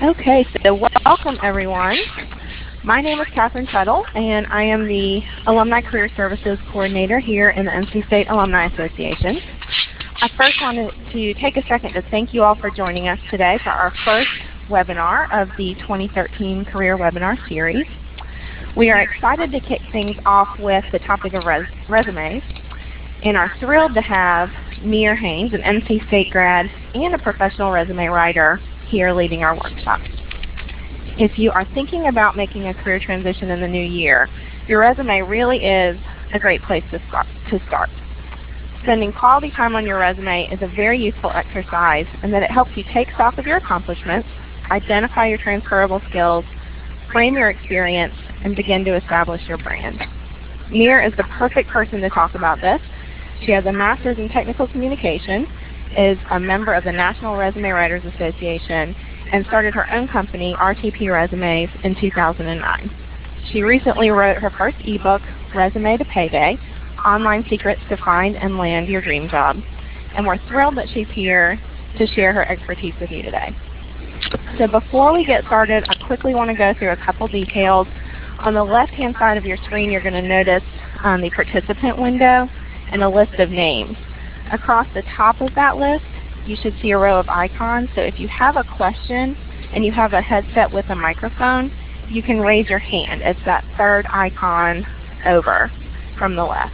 Okay, so welcome everyone. My name is Catherine Tuttle, and I am the Alumni Career Services Coordinator here in the NC State Alumni Association. I first wanted to take a second to thank you all for joining us today for our first webinar of the 2013 Career Webinar Series. We are excited to kick things off with the topic of resumes, and are thrilled to have Mir Haynes, an NC State grad and a professional resume writer, here leading our workshop. If you are thinking about making a career transition in the new year, your resume really is a great place to start. Spending quality time on your resume is a very useful exercise in that it helps you take stock of your accomplishments, identify your transferable skills, frame your experience, and begin to establish your brand. Mir is the perfect person to talk about this. She has a master's in technical communication, is a member of the National Resume Writers Association, and started her own company, RTP Resumes, in 2009. She recently wrote her first ebook, Resume to Payday, Online Secrets to Find and Land Your Dream Job. And we're thrilled that she's here to share her expertise with you today. So before we get started, I quickly want to go through a couple details. On the left-hand side of your screen, you're going to notice the participant window and a list of names. Across the top of that list, you should see a row of icons. So if you have a question and you have a headset with a microphone, you can raise your hand. It's that third icon over from the left.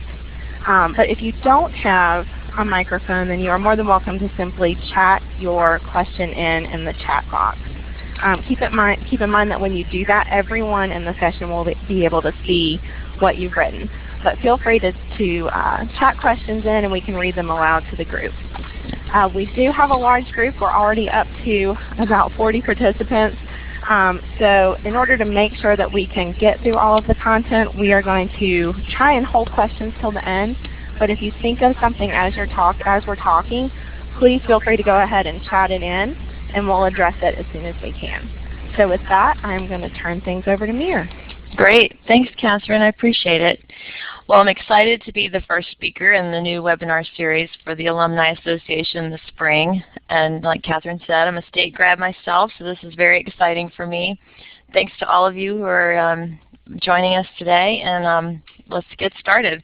But if you don't have a microphone, then you are more than welcome to simply chat your question in the chat box. Keep in mind that when you do that, everyone in the session will be able to see what you've written. But feel free to chat questions in, and we can read them aloud to the group. We do have a large group. We're already up to about 40 participants. So in order to make sure that we can get through all of the content, we are going to try and hold questions till the end. But if you think of something as we're talking, please feel free to go ahead and chat it in, and we'll address it as soon as we can. So with that, I'm going to turn things over to Mir. Great. Thanks, Catherine. I appreciate it. Well, I'm excited to be the first speaker in the new webinar series for the Alumni Association this spring. And like Catherine said, I'm a state grad myself, so this is very exciting for me. Thanks to all of you who are joining us today, and let's get started.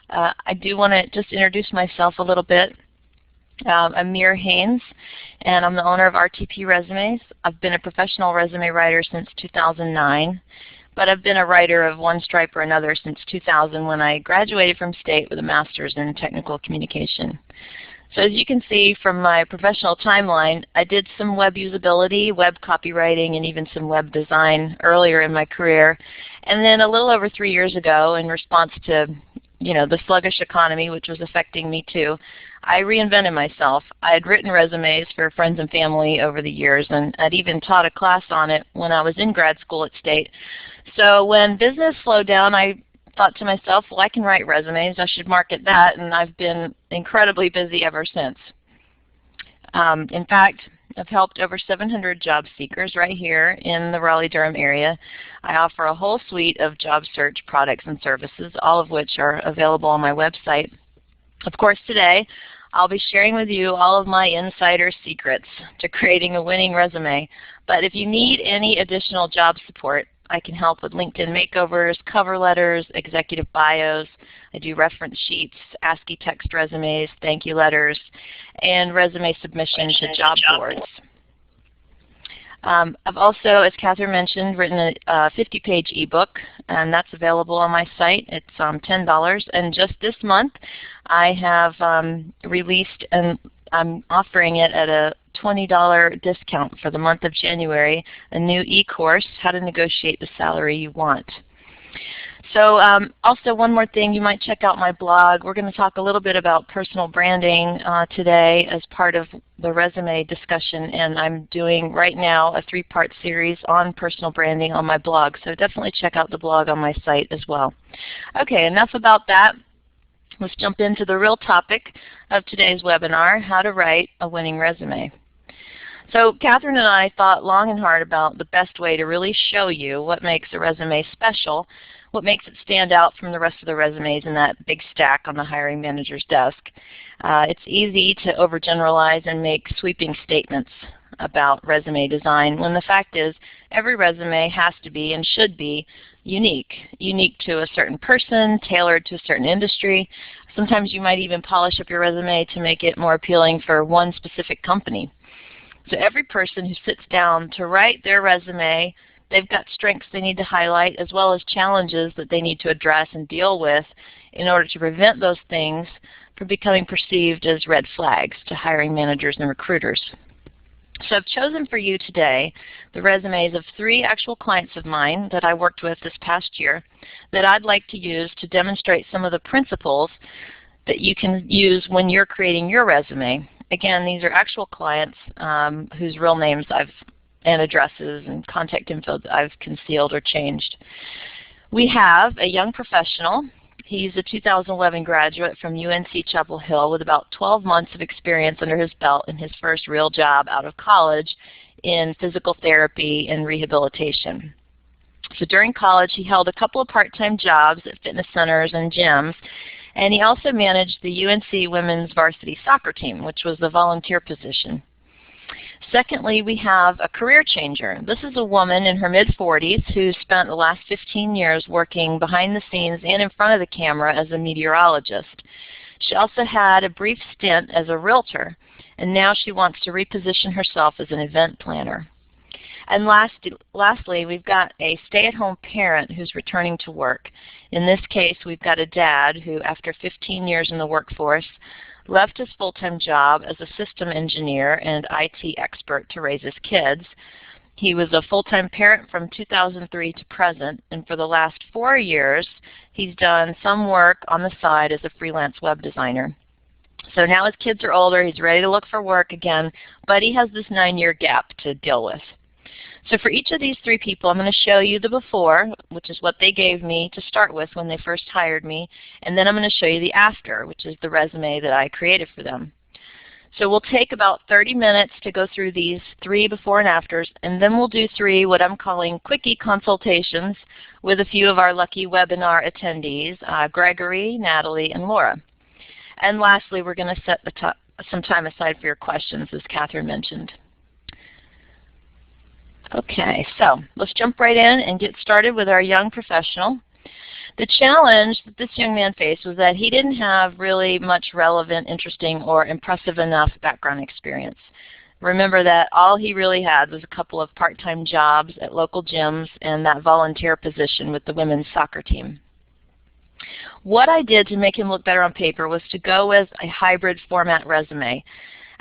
I do want to just introduce myself a little bit. I'm Mir Haynes, and I'm the owner of RTP Resumes. I've been a professional resume writer since 2009. But I've been a writer of one stripe or another since 2000 when I graduated from state with a master's in technical communication. So as you can see from my professional timeline, I did some web usability, web copywriting, and even some web design earlier in my career. And then a little over 3 years ago, in response to the sluggish economy, which was affecting me too, I reinvented myself. I had written resumes for friends and family over the years, and I'd even taught a class on it when I was in grad school at State. So when business slowed down, I thought to myself, well, I can write resumes. I should market that, and I've been incredibly busy ever since. In fact, I've helped over 700 job seekers right here in the Raleigh-Durham area. I offer a whole suite of job search products and services, all of which are available on my website. Of course, today, I'll be sharing with you all of my insider secrets to creating a winning resume. But if you need any additional job support, I can help with LinkedIn makeovers, cover letters, executive bios. I do reference sheets, ASCII text resumes, thank you letters, and resume submissions to job boards. I've also, as Catherine mentioned, written a 50-page ebook, and that's available on my site. It's $10, and just this month I have released, and I'm offering it at a $20 discount for the month of January, a new e-course, How to Negotiate the Salary You Want. So also one more thing, you might check out my blog. We're going to talk a little bit about personal branding today as part of the resume discussion, and I'm doing right now a 3-part series on personal branding on my blog. So definitely check out the blog on my site as well. Okay, enough about that. Let's jump into the real topic of today's webinar, how to write a winning resume. So Catherine and I thought long and hard about the best way to really show you what makes a resume special, what makes it stand out from the rest of the resumes in that big stack on the hiring manager's desk. It's easy to overgeneralize and make sweeping statements. about resume design, when the fact is every resume has to be and should be unique to a certain person, tailored to a certain industry. Sometimes you might even polish up your resume to make it more appealing for one specific company. So every person who sits down to write their resume, they've got strengths they need to highlight as well as challenges that they need to address and deal with in order to prevent those things from becoming perceived as red flags to hiring managers and recruiters. So I've chosen for you today the resumes of 3 actual clients of mine that I worked with this past year that I'd like to use to demonstrate some of the principles that you can use when you're creating your resume. Again, these are actual clients whose real names and addresses and contact info that I've concealed or changed. We have a young professional. He's a 2011 graduate from UNC Chapel Hill with about 12 months of experience under his belt in his first real job out of college in physical therapy and rehabilitation. So during college, he held a couple of part-time jobs at fitness centers and gyms, and he also managed the UNC women's varsity soccer team, which was a volunteer position. Secondly, we have a career changer. This is a woman in her mid-40s who spent the last 15 years working behind the scenes and in front of the camera as a meteorologist. She also had a brief stint as a realtor, and now she wants to reposition herself as an event planner. And lastly, we've got a stay-at-home parent who's returning to work. In this case, we've got a dad who, after 15 years in the workforce, left his full-time job as a system engineer and IT expert to raise his kids. He was a full-time parent from 2003 to present, and for the last 4 years, he's done some work on the side as a freelance web designer. So now his kids are older, he's ready to look for work again, but he has this 9-year gap to deal with. So for each of these 3 people, I'm going to show you the before, which is what they gave me to start with when they first hired me, and then I'm going to show you the after, which is the resume that I created for them. So we'll take about 30 minutes to go through these 3 before and afters, and then we'll do 3 what I'm calling quickie consultations with a few of our lucky webinar attendees, Gregory, Natalie, and Laura. And lastly, we're going to set some time aside for your questions, as Catherine mentioned. Okay, so let's jump right in and get started with our young professional. The challenge that this young man faced was that he didn't have really much relevant, interesting, or impressive enough background experience. Remember that all he really had was a couple of part-time jobs at local gyms and that volunteer position with the women's soccer team. What I did to make him look better on paper was to go with a hybrid format resume.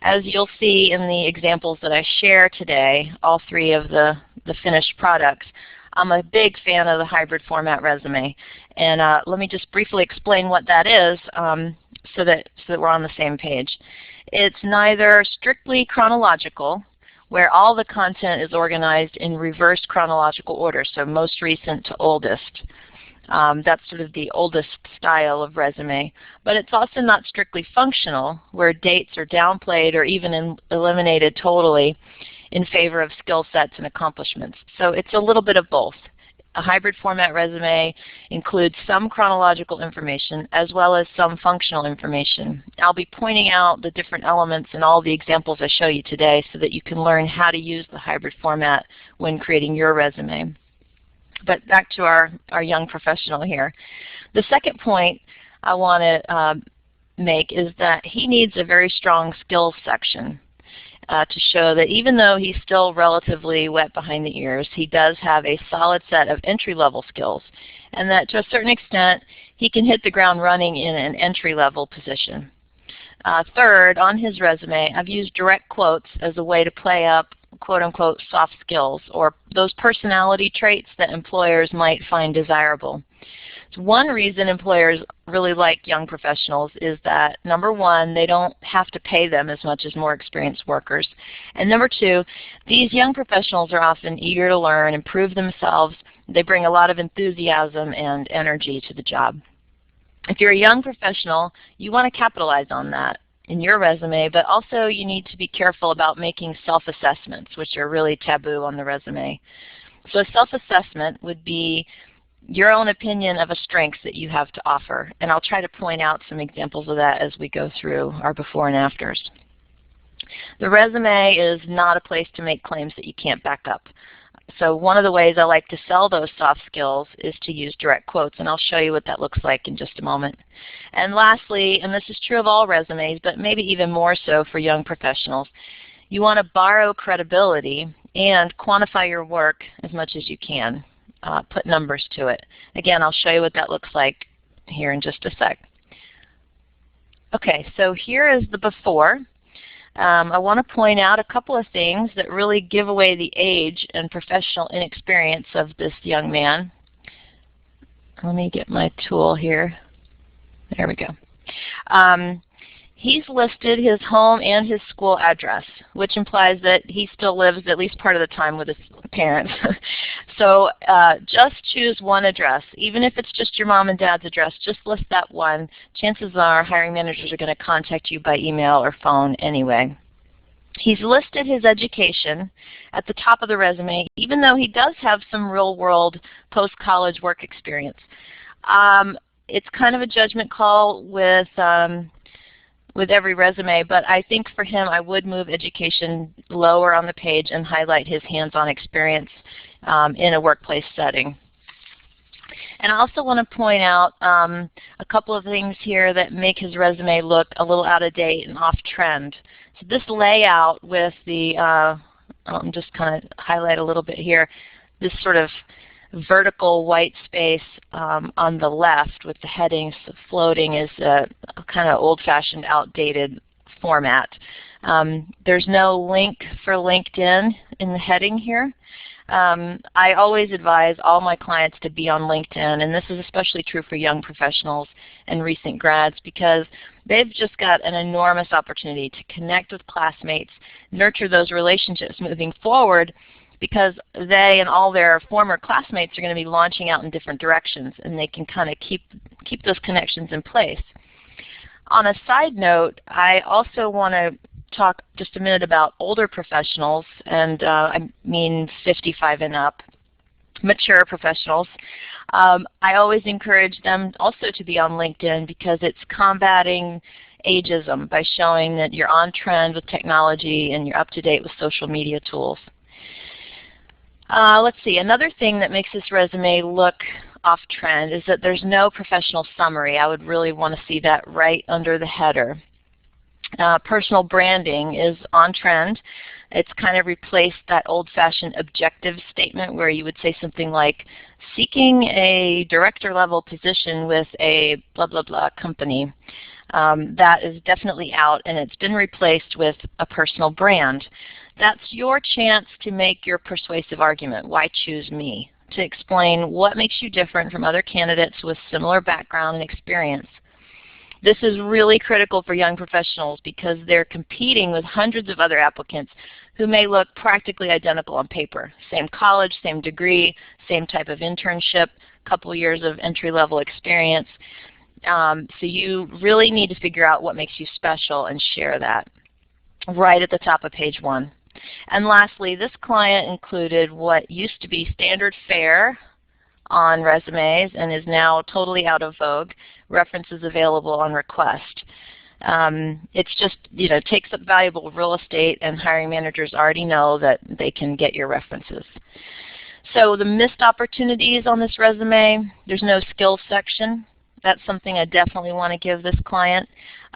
As you'll see in the examples that I share today, all 3 of the finished products, I'm a big fan of the hybrid format resume. And let me just briefly explain what that is so that we're on the same page. It's neither strictly chronological, where all the content is organized in reverse chronological order, so most recent to oldest. That's sort of the oldest style of resume. But it's also not strictly functional, where dates are downplayed or even eliminated totally in favor of skill sets and accomplishments. So it's a little bit of both. A hybrid format resume includes some chronological information as well as some functional information. I'll be pointing out the different elements in all the examples I show you today so that you can learn how to use the hybrid format when creating your resume. But back to our young professional here. The second point I want to make is that he needs a very strong skills section to show that even though he's still relatively wet behind the ears, he does have a solid set of entry-level skills, and that to a certain extent he can hit the ground running in an entry-level position. Third, on his resume, I've used direct quotes as a way to play up quote-unquote soft skills, or those personality traits that employers might find desirable. So one reason employers really like young professionals is that, number 1, they don't have to pay them as much as more experienced workers. And number 2, these young professionals are often eager to learn, improve themselves. They bring a lot of enthusiasm and energy to the job. If you're a young professional, you want to capitalize on that in your resume, but also you need to be careful about making self-assessments, which are really taboo on the resume. So a self-assessment would be your own opinion of a strength that you have to offer, and I'll try to point out some examples of that as we go through our before and afters. The resume is not a place to make claims that you can't back up. So one of the ways I like to sell those soft skills is to use direct quotes, and I'll show you what that looks like in just a moment. And lastly, and this is true of all resumes, but maybe even more so for young professionals, you want to borrow credibility and quantify your work as much as you can. Put numbers to it. Again, I'll show you what that looks like here in just a sec. Okay, so here is the before. I want to point out a couple of things that really give away the age and professional inexperience of this young man. Let me get my tool here. There we go. He's listed his home and his school address, which implies that he still lives at least part of the time with his parents. So just choose one address. Even if it's just your mom and dad's address, just list that one. Chances are hiring managers are going to contact you by email or phone anyway. He's listed his education at the top of the resume, even though he does have some real-world post-college work experience. It's kind of a judgment call with every resume, but I think for him I would move education lower on the page and highlight his hands-on experience in a workplace setting. And I also want to point out a couple of things here that make his resume look a little out of date and off trend. So this layout with the, I'll just kind of highlight a little bit here, this sort of vertical white space on the left with the headings floating is a kind of old-fashioned, outdated format. There's no link for LinkedIn in the heading here. I always advise all my clients to be on LinkedIn, and this is especially true for young professionals and recent grads because they've just got an enormous opportunity to connect with classmates, nurture those relationships moving forward, because they and all their former classmates are going to be launching out in different directions, and they can kind of keep those connections in place. On a side note, I also want to talk just a minute about older professionals, and I mean 55 and up, mature professionals. I always encourage them also to be on LinkedIn because it's combating ageism by showing that you're on trend with technology and you're up to date with social media tools. Let's see, another thing that makes this resume look off trend is that there's no professional summary. I would really want to see that right under the header. Personal branding is on trend. It's kind of replaced that old-fashioned objective statement where you would say something like, seeking a director level position with a blah blah blah company. That is definitely out, and it's been replaced with a personal brand. That's your chance to make your persuasive argument, why choose me, to explain what makes you different from other candidates with similar background and experience. This is really critical for young professionals because they're competing with hundreds of other applicants who may look practically identical on paper. Same college, same degree, same type of internship, couple years of entry-level experience. So you really need to figure out what makes you special and share that right at the top of page 1. And lastly, this client included what used to be standard fare on resumes and is now totally out of vogue, references available on request. It's just, takes up valuable real estate, and hiring managers already know that they can get your references. So the missed opportunities on this resume, there's no skills section. That's something I definitely want to give this client.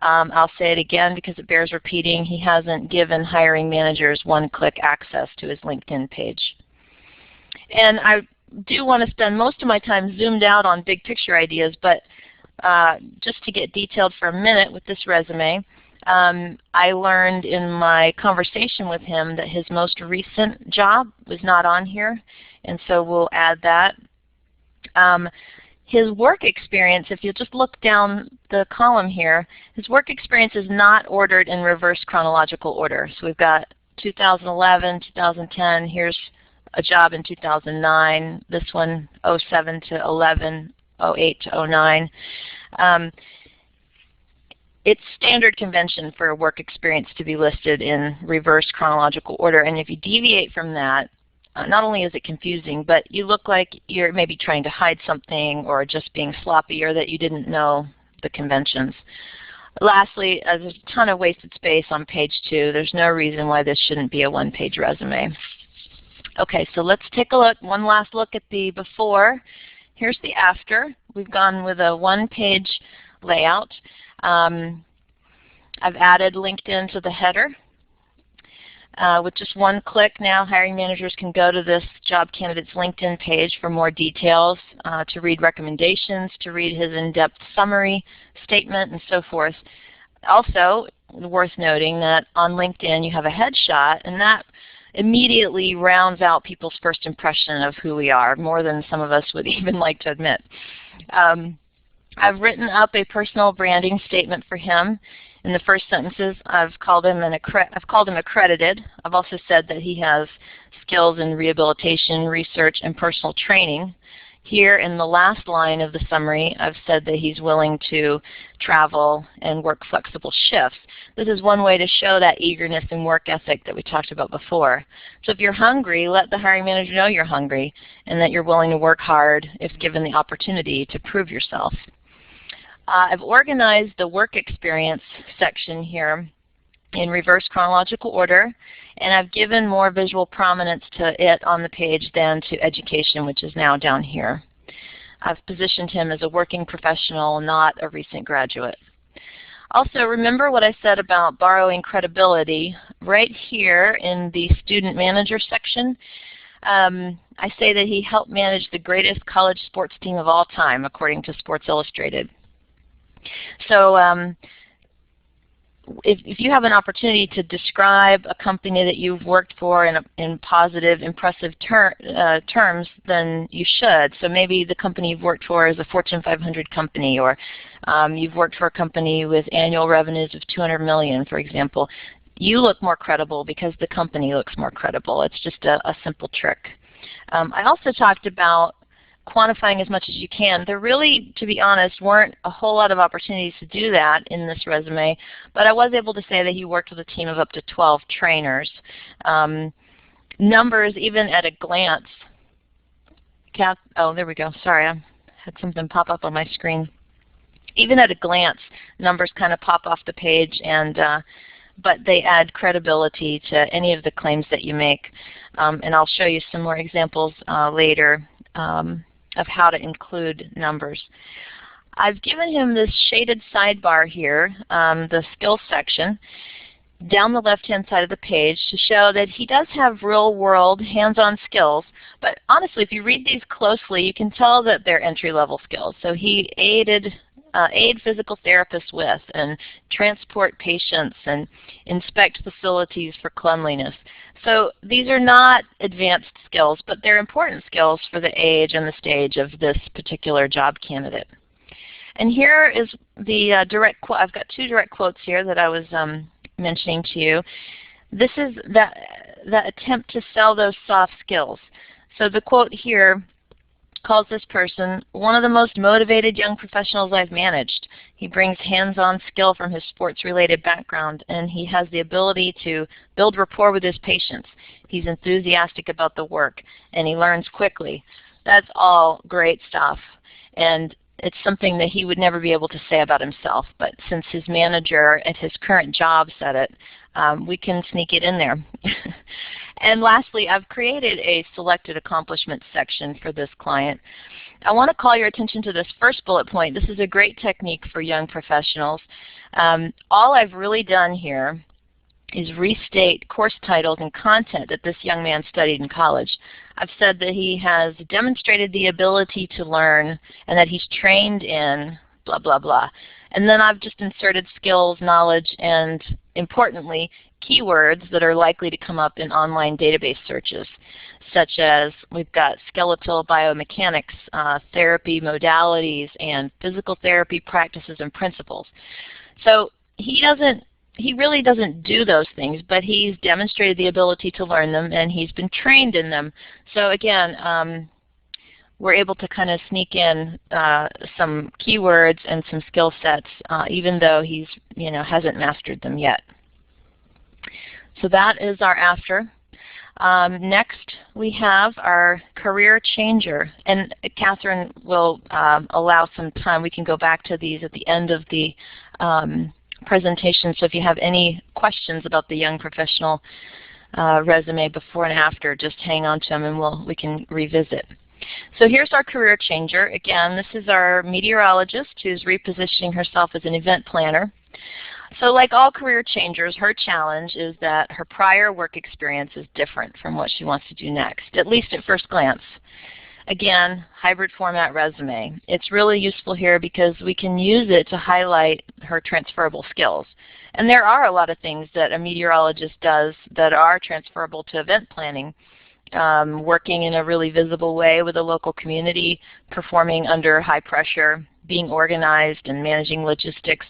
I'll say it again because it bears repeating. He hasn't given hiring managers one-click access to his LinkedIn page. And I do want to spend most of my time zoomed out on big picture ideas, but just to get detailed for a minute with this resume, I learned in my conversation with him that his most recent job was not on here, and so we'll add that. His work experience, if you just look down the column here, his work experience is not ordered in reverse chronological order. So we've got 2011, 2010, here's a job in 2009, this one 07 to 11, 08 to 09. It's standard convention for a work experience to be listed in reverse chronological order, and if you deviate from that, not only is it confusing, but you look like you're maybe trying to hide something or just being sloppy or that you didn't know the conventions. Lastly, there's a ton of wasted space on page 2. There's no reason why this shouldn't be a one-page resume. Okay, so let's take a look, one last look at the before. Here's the after. We've gone with a one-page layout. I've added LinkedIn to the header. With just one click now, hiring managers can go to this job candidate's LinkedIn page for more details, to read recommendations, to read his in-depth summary statement, and so forth. Also, worth noting that on LinkedIn you have a headshot, and that immediately rounds out people's first impression of who we are, more than some of us would even like to admit. I've written up a personal branding statement for him. In the first sentences, I've called him accredited. I've also said that he has skills in rehabilitation, research, and personal training. Here in the last line of the summary, I've said that he's willing to travel and work flexible shifts. This is one way to show that eagerness and work ethic that we talked about before. So if you're hungry, let the hiring manager know you're hungry and that you're willing to work hard if given the opportunity to prove yourself. I've organized the work experience section here in reverse chronological order, and I've given more visual prominence to it on the page than to education, which is now down here. I've positioned him as a working professional, not a recent graduate. Also, remember what I said about borrowing credibility. Right here in the student manager section, I say that he helped manage the greatest college sports team of all time, according to Sports Illustrated. So if you have an opportunity to describe a company that you've worked for in positive, impressive terms, then you should. So maybe the company you've worked for is a Fortune 500 company, or you've worked for a company with annual revenues of $200 million, for example. You look more credible because the company looks more credible. It's just a simple trick. I also talked about quantifying as much as you can. There really, to be honest, weren't a whole lot of opportunities to do that in this resume, but I was able to say that he worked with a team of up to 12 trainers. Numbers, even at a glance. Oh, there we go. Sorry, I had something pop up on my screen. Even at a glance, numbers kind of pop off the page, and but they add credibility to any of the claims that you make. And I'll show you some more examples later of how to include numbers. I've given him this shaded sidebar here, the skills section, down the left-hand side of the page to show that he does have real-world, hands-on skills. But honestly, if you read these closely, you can tell that they're entry-level skills. So he aid physical therapists with, and transport patients, and inspect facilities for cleanliness. So these are not advanced skills, but they're important skills for the age and the stage of this particular job candidate. And here is the direct quote. I've got two direct quotes here that I was mentioning to you. This is that attempt to sell those soft skills. So the quote here calls this person one of the most motivated young professionals I've managed. He brings hands-on skill from his sports-related background, and he has the ability to build rapport with his patients. He's enthusiastic about the work, and he learns quickly. That's all great stuff, and it's something that he would never be able to say about himself, but since his manager at his current job said it, we can sneak it in there. And lastly, I've created a selected accomplishments section for this client. I want to call your attention to this first bullet point. This is a great technique for young professionals. All I've really done here is restate course titles and content that this young man studied in college. I've said that he has demonstrated the ability to learn and that he's trained in blah, blah, blah. And then I've just inserted skills, knowledge, and importantly, keywords that are likely to come up in online database searches, such as we've got skeletal biomechanics, therapy modalities, and physical therapy practices and principles. So he really doesn't do those things, but he's demonstrated the ability to learn them, and he's been trained in them. So again, we're able to kind of sneak in some keywords and some skill sets, even though he's hasn't mastered them yet. So that is our after. Next, we have our career changer, and Catherine will allow some time. We can go back to these at the end of the presentation, so if you have any questions about the young professional resume before and after, just hang on to them and we can revisit. So here's our career changer. Again, this is our meteorologist who's repositioning herself as an event planner. So like all career changers, her challenge is that her prior work experience is different from what she wants to do next, at least at first glance. Again, hybrid format resume. It's really useful here because we can use it to highlight her transferable skills. And there are a lot of things that a meteorologist does that are transferable to event planning. Working in a really visible way with a local community, performing under high pressure, being organized and managing logistics.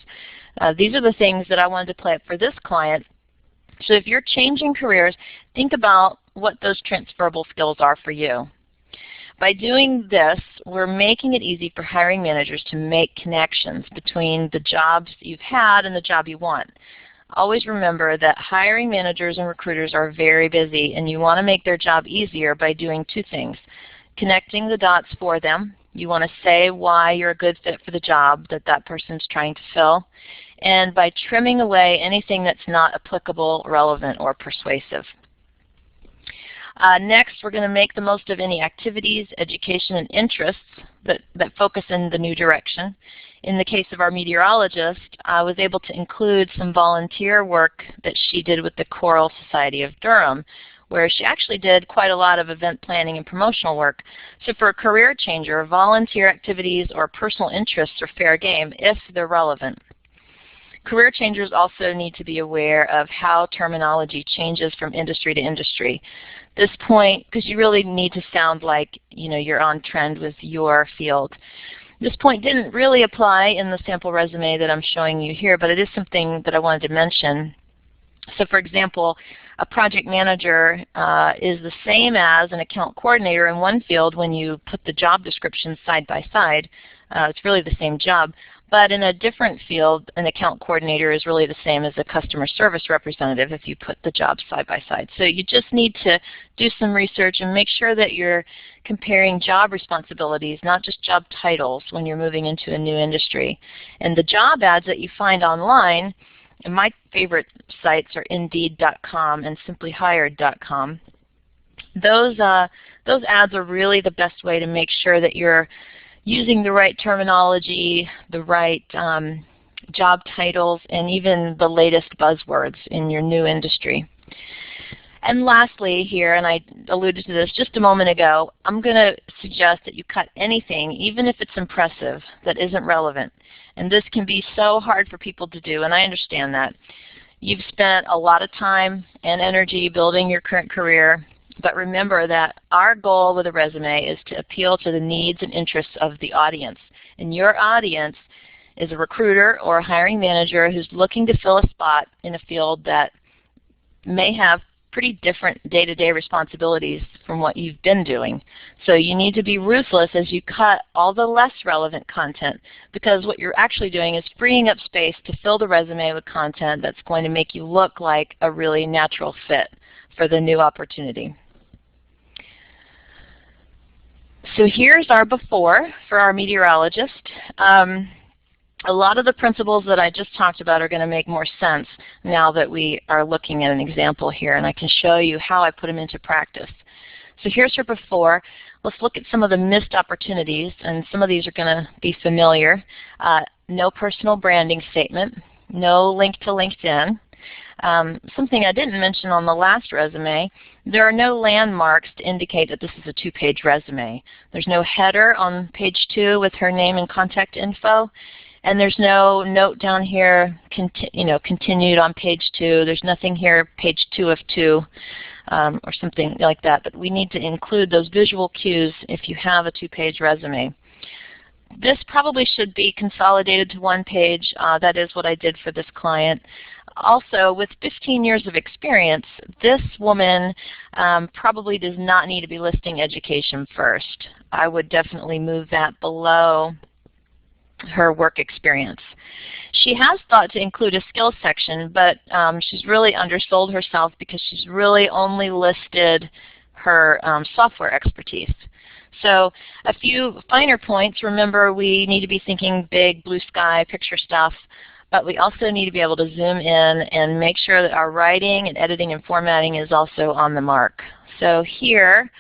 These are the things that I wanted to play up for this client. So if you're changing careers, think about what those transferable skills are for you. By doing this, we're making it easy for hiring managers to make connections between the jobs you've had and the job you want. Always remember that hiring managers and recruiters are very busy, and you want to make their job easier by doing two things. Connecting the dots for them. You want to say why you're a good fit for the job that that person's trying to fill, and by trimming away anything that's not applicable, relevant, or persuasive. Next, we're going to make the most of any activities, education, and interests that focus in the new direction. In the case of our meteorologist, I was able to include some volunteer work that she did with the Choral Society of Durham, where she actually did quite a lot of event planning and promotional work. So for a career changer, volunteer activities or personal interests are fair game if they're relevant. Career changers also need to be aware of how terminology changes from industry to industry. This point, because you really need to sound like you're on trend with your field. This point didn't really apply in the sample resume that I'm showing you here, but it is something that I wanted to mention. So for example, a project manager is the same as an account coordinator in one field when you put the job descriptions side by side. It's really the same job. But in a different field, an account coordinator is really the same as a customer service representative if you put the jobs side by side. So you just need to do some research and make sure that you're comparing job responsibilities, not just job titles, when you're moving into a new industry. And the job ads that you find online, and my favorite sites are Indeed.com and SimplyHired.com. Those ads are really the best way to make sure that you're using the right terminology, the right job titles, and even the latest buzzwords in your new industry. And lastly here, and I alluded to this just a moment ago, I'm going to suggest that you cut anything, even if it's impressive, that isn't relevant. And this can be so hard for people to do, and I understand that. You've spent a lot of time and energy building your current career. But remember that our goal with a resume is to appeal to the needs and interests of the audience. And your audience is a recruiter or a hiring manager who's looking to fill a spot in a field that may have pretty different day-to-day responsibilities from what you've been doing. So you need to be ruthless as you cut all the less relevant content, because what you're actually doing is freeing up space to fill the resume with content that's going to make you look like a really natural fit for the new opportunity. So here's our before for our meteorologist. A lot of the principles that I just talked about are going to make more sense now that we are looking at an example here, and I can show you how I put them into practice. So here's her before. Let's look at some of the missed opportunities, and some of these are going to be familiar. No personal branding statement, no link to LinkedIn. Something I didn't mention on the last resume, there are no landmarks to indicate that this is a two-page resume. There's no header on page 2 with her name and contact info, and there's no note down here, continued on page 2. There's nothing here, page 2 of 2, or something like that. But we need to include those visual cues if you have a two-page resume. This probably should be consolidated to one page. That is what I did for this client. Also, with 15 years of experience, this woman probably does not need to be listing education first. I would definitely move that below her work experience. She has thought to include a skills section, but she's really undersold herself because she's really only listed her software expertise. So a few finer points. Remember, we need to be thinking big, blue sky, picture stuff. but we also need to be able to zoom in and make sure that our writing and editing and formatting is also on the mark. So here,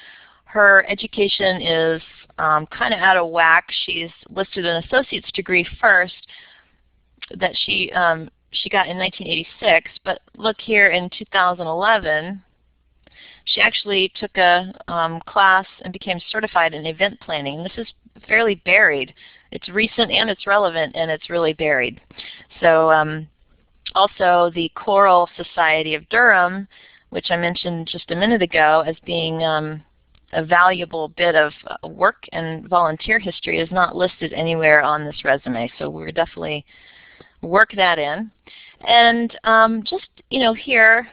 her education is kind of out of whack. She's listed an associate's degree first that she got in 1986, but look here in 2011, she actually took a class and became certified in event planning. This is fairly buried. It's recent and it's relevant, and it's really buried. So also the Choral Society of Durham, which I mentioned just a minute ago as being a valuable bit of work and volunteer history, is not listed anywhere on this resume. So we're definitely work that in. And just, here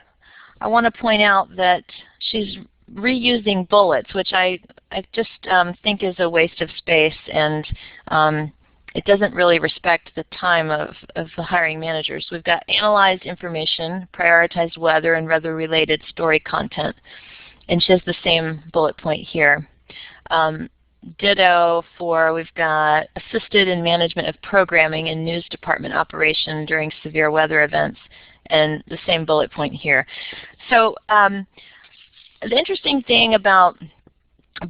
I want to point out that she's reusing bullets, which I just think is a waste of space, and it doesn't really respect the time of the hiring managers. We've got analyzed information, prioritized weather and weather-related story content, and she has the same bullet point here. Ditto for, we've got assisted in management of programming and news department operation during severe weather events, and the same bullet point here. So the interesting thing about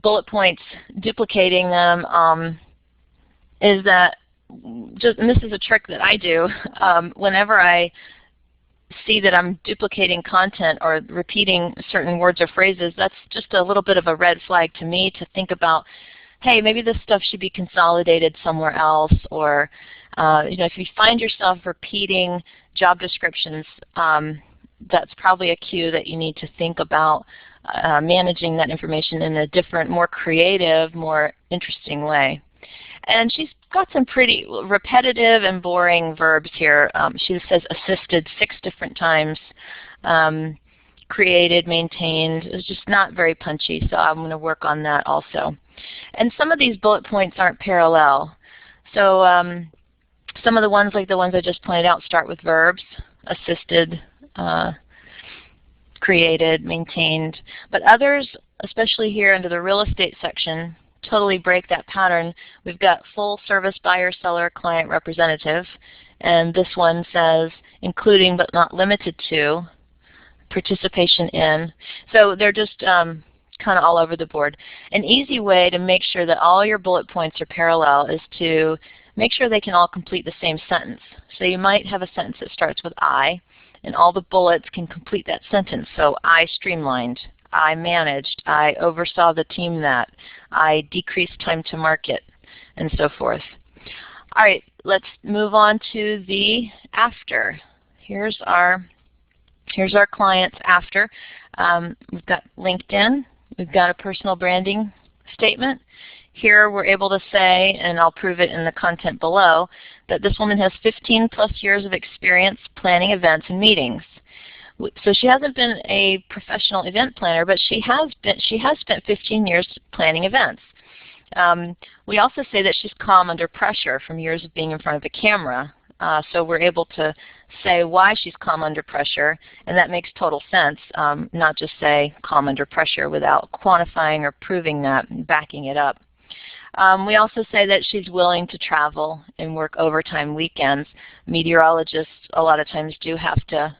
bullet points, duplicating them, is that, and this is a trick that I do, whenever I see that I'm duplicating content or repeating certain words or phrases, that's just a little bit of a red flag to me to think about, hey, maybe this stuff should be consolidated somewhere else, or if you find yourself repeating job descriptions, that's probably a cue that you need to think about managing that information in a different, more creative, more interesting way. And she's got some pretty repetitive and boring verbs here. She says assisted 6 different times, created, maintained. It's just not very punchy, so I'm going to work on that also. And some of these bullet points aren't parallel. So some of the ones, like the ones I just pointed out, start with verbs, assisted, created, maintained. But others, especially here under the real estate section, totally break that pattern. We've got full service buyer, seller, client, representative. And this one says including but not limited to, participation in. So they're just kind of all over the board. An easy way to make sure that all your bullet points are parallel is to make sure they can all complete the same sentence. So you might have a sentence that starts with I, and all the bullets can complete that sentence. So I streamlined, I managed, I oversaw the team that, I decreased time to market, and so forth. All right, let's move on to the after. Here's our clients after. We've got LinkedIn. We've got a personal branding statement. Here we're able to say, and I'll prove it in the content below, that this woman has 15+ years of experience planning events and meetings. So she hasn't been a professional event planner, but she has spent 15 years planning events. We also say that she's calm under pressure from years of being in front of a camera. So we're able to say why she's calm under pressure, and that makes total sense, not just say calm under pressure without quantifying or proving that and backing it up. We also say that she's willing to travel and work overtime weekends. Meteorologists a lot of times do have to,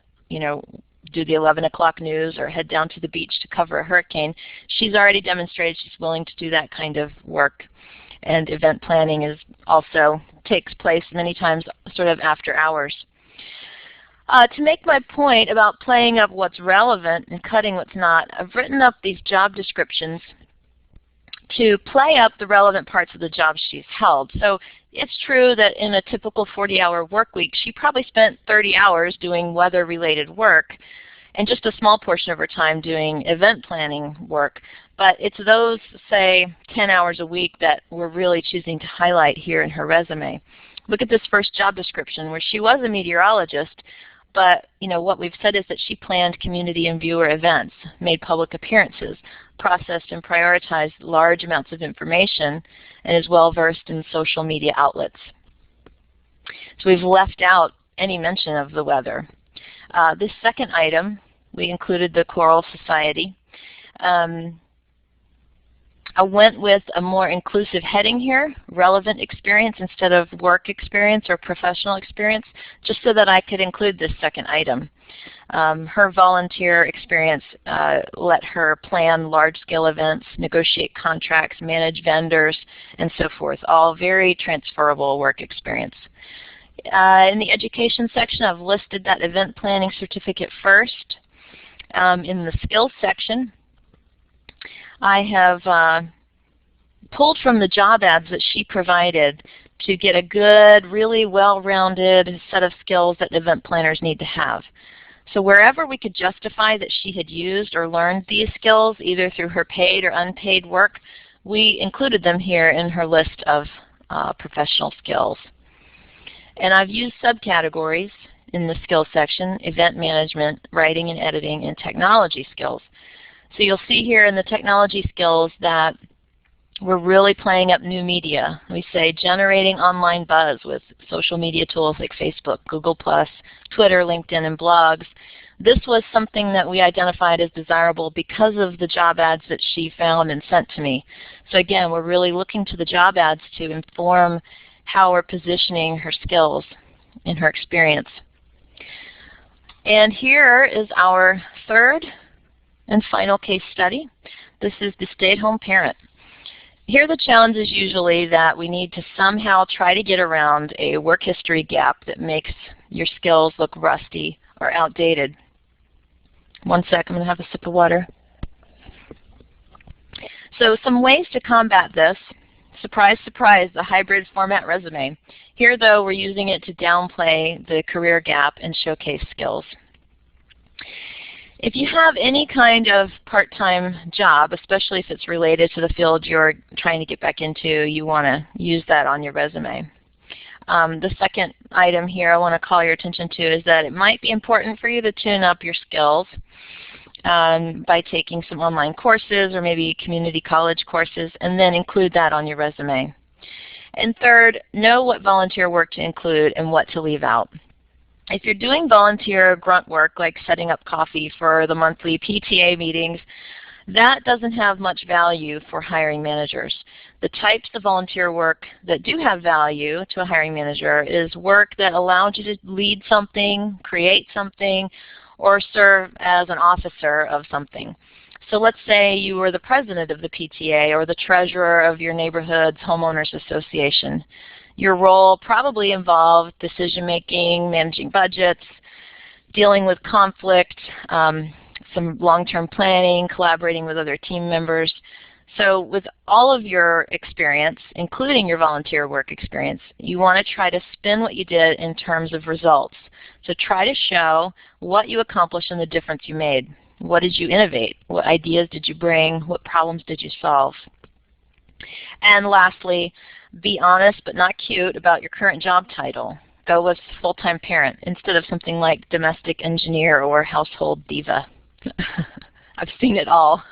do the 11 o'clock news or head down to the beach to cover a hurricane. She's already demonstrated she's willing to do that kind of work. And event planning also takes place many times sort of after hours. To make my point about playing up what's relevant and cutting what's not, I've written up these job descriptions to play up the relevant parts of the job she's held. So it's true that in a typical 40-hour work week, she probably spent 30 hours doing weather-related work and just a small portion of her time doing event planning work. But it's those, say, 10 hours a week that we're really choosing to highlight here in her resume. Look at this first job description where she was a meteorologist, but what we've said is that she planned community and viewer events, made public appearances, processed and prioritized large amounts of information, and is well versed in social media outlets. So we've left out any mention of the weather. This second item, we included the Choral Society. I went with a more inclusive heading here, relevant experience instead of work experience or professional experience, just so that I could include this second item. Her volunteer experience let her plan large-scale events, negotiate contracts, manage vendors, and so forth, all very transferable work experience. In the education section, I've listed that event planning certificate first. In the skills section, I have pulled from the job ads that she provided to get a good, really well-rounded set of skills that event planners need to have. So wherever we could justify that she had used or learned these skills, either through her paid or unpaid work, we included them here in her list of professional skills. And I've used subcategories in the skills section: event management, writing and editing, and technology skills. So you'll see here in the technology skills that we're really playing up new media. We say generating online buzz with social media tools like Facebook, Google+, Twitter, LinkedIn, and blogs. This was something that we identified as desirable because of the job ads that she found and sent to me. So again, we're really looking to the job ads to inform how we're positioning her skills and her experience. And here is our third and final case study. This is the stay-at-home parent. Here the challenge is usually that we need to somehow try to get around a work history gap that makes your skills look rusty or outdated. One sec, I'm going to have a sip of water. So some ways to combat this. Surprise, surprise, the hybrid format resume. Here though, we're using it to downplay the career gap and showcase skills. If you have any kind of part-time job, especially if it's related to the field you're trying to get back into, you want to use that on your resume. The second item here I want to call your attention to is that it might be important for you to tune up your skills by taking some online courses or maybe community college courses, and then include that on your resume. And third, know what volunteer work to include and what to leave out. If you're doing volunteer grunt work like setting up coffee for the monthly PTA meetings, that doesn't have much value for hiring managers. The types of volunteer work that do have value to a hiring manager is work that allows you to lead something, create something, or serve as an officer of something. So let's say you were the president of the PTA or the treasurer of your neighborhood's homeowners association. Your role probably involved decision-making, managing budgets, dealing with conflict, some long-term planning, collaborating with other team members. So with all of your experience, including your volunteer work experience, you want to try to spin what you did in terms of results. So try to show what you accomplished and the difference you made. What did you innovate? What ideas did you bring? What problems did you solve? And lastly, be honest but not cute about your current job title. Go with full-time parent instead of something like domestic engineer or household diva. I've seen it all.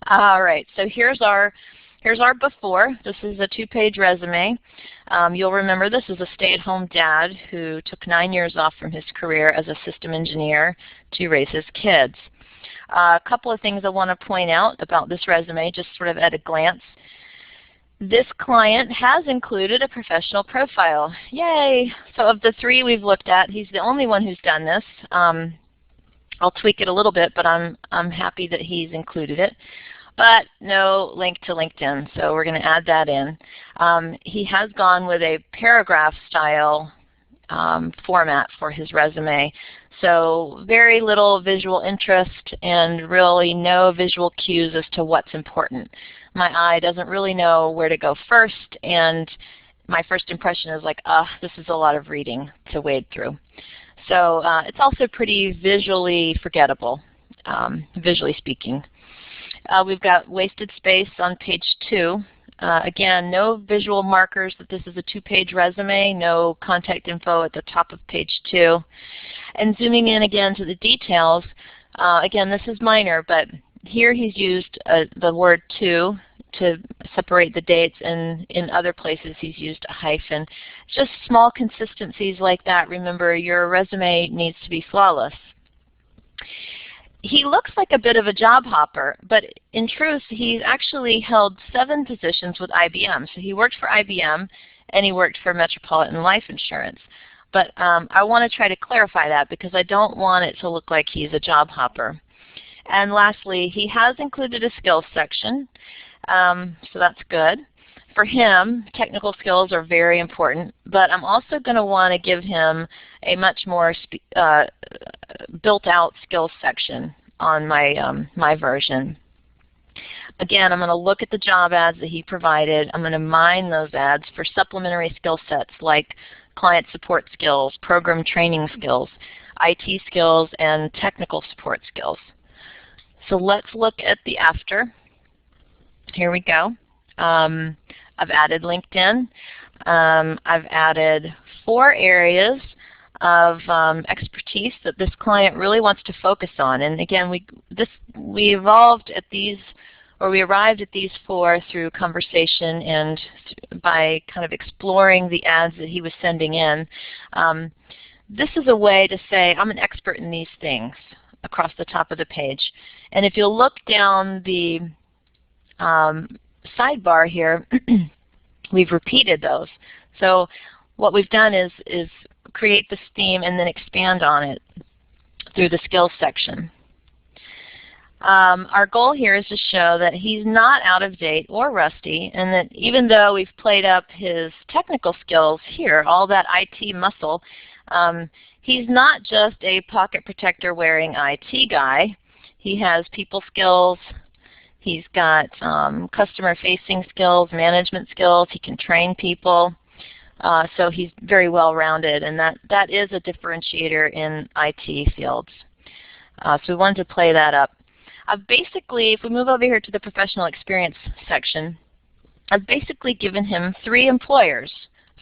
All right, so here's our before. This is a 2-page resume. You'll remember this is a stay-at-home dad who took 9 years off from his career as a system engineer to raise his kids. A couple of things I want to point out about this resume, just sort of at a glance. This client has included a professional profile. Yay! So of the 3 we've looked at, he's the only one who's done this. I'll tweak it a little bit, but I'm happy that he's included it. But no link to LinkedIn, so we're going to add that in. He has gone with a paragraph style format for his resume. So very little visual interest and really no visual cues as to what's important. My eye doesn't really know where to go first, and my first impression is like, this is a lot of reading to wade through. So it's also pretty visually forgettable, visually speaking. We've got wasted space on page 2. Again, no visual markers that this is a 2-page resume, no contact info at the top of page 2. And zooming in again to the details, again, this is minor, but here he's used the word to separate the dates, and in other places he's used a hyphen. Just small consistencies like that. Remember, your resume needs to be flawless. he looks like a bit of a job hopper, but in truth, he's actually held 7 positions with IBM. So he worked for IBM, and he worked for Metropolitan Life Insurance. But I want to try to clarify that because I don't want it to look like he's a job hopper. And lastly, he has included a skills section, so that's good. For him, technical skills are very important, but I'm also going to want to give him a much more built-out skills section on my, my version. Again, I'm going to look at the job ads that he provided. I'm going to mine those ads for supplementary skill sets like client support skills, program training skills, IT skills, and technical support skills. So let's look at the after. Here we go. I've added LinkedIn. I've added 4 areas of expertise that this client really wants to focus on. And again, we arrived at these 4 through conversation and by kind of exploring the ads that he was sending in. This is a way to say, I'm an expert in these things across the top of the page. And if you'll look down the sidebar here, we've repeated those. So what we've done is create this theme and then expand on it through the skills section. Our goal here is to show that he's not out of date or rusty, and that even though we've played up his technical skills here, all that IT muscle, he's not just a pocket protector wearing IT guy. He has people skills. He's got customer-facing skills, management skills. He can train people. So he's very well-rounded, and that is a differentiator in IT fields. So we wanted to play that up. I've basically, if we move over here to the professional experience section, I've basically given him 3 employers.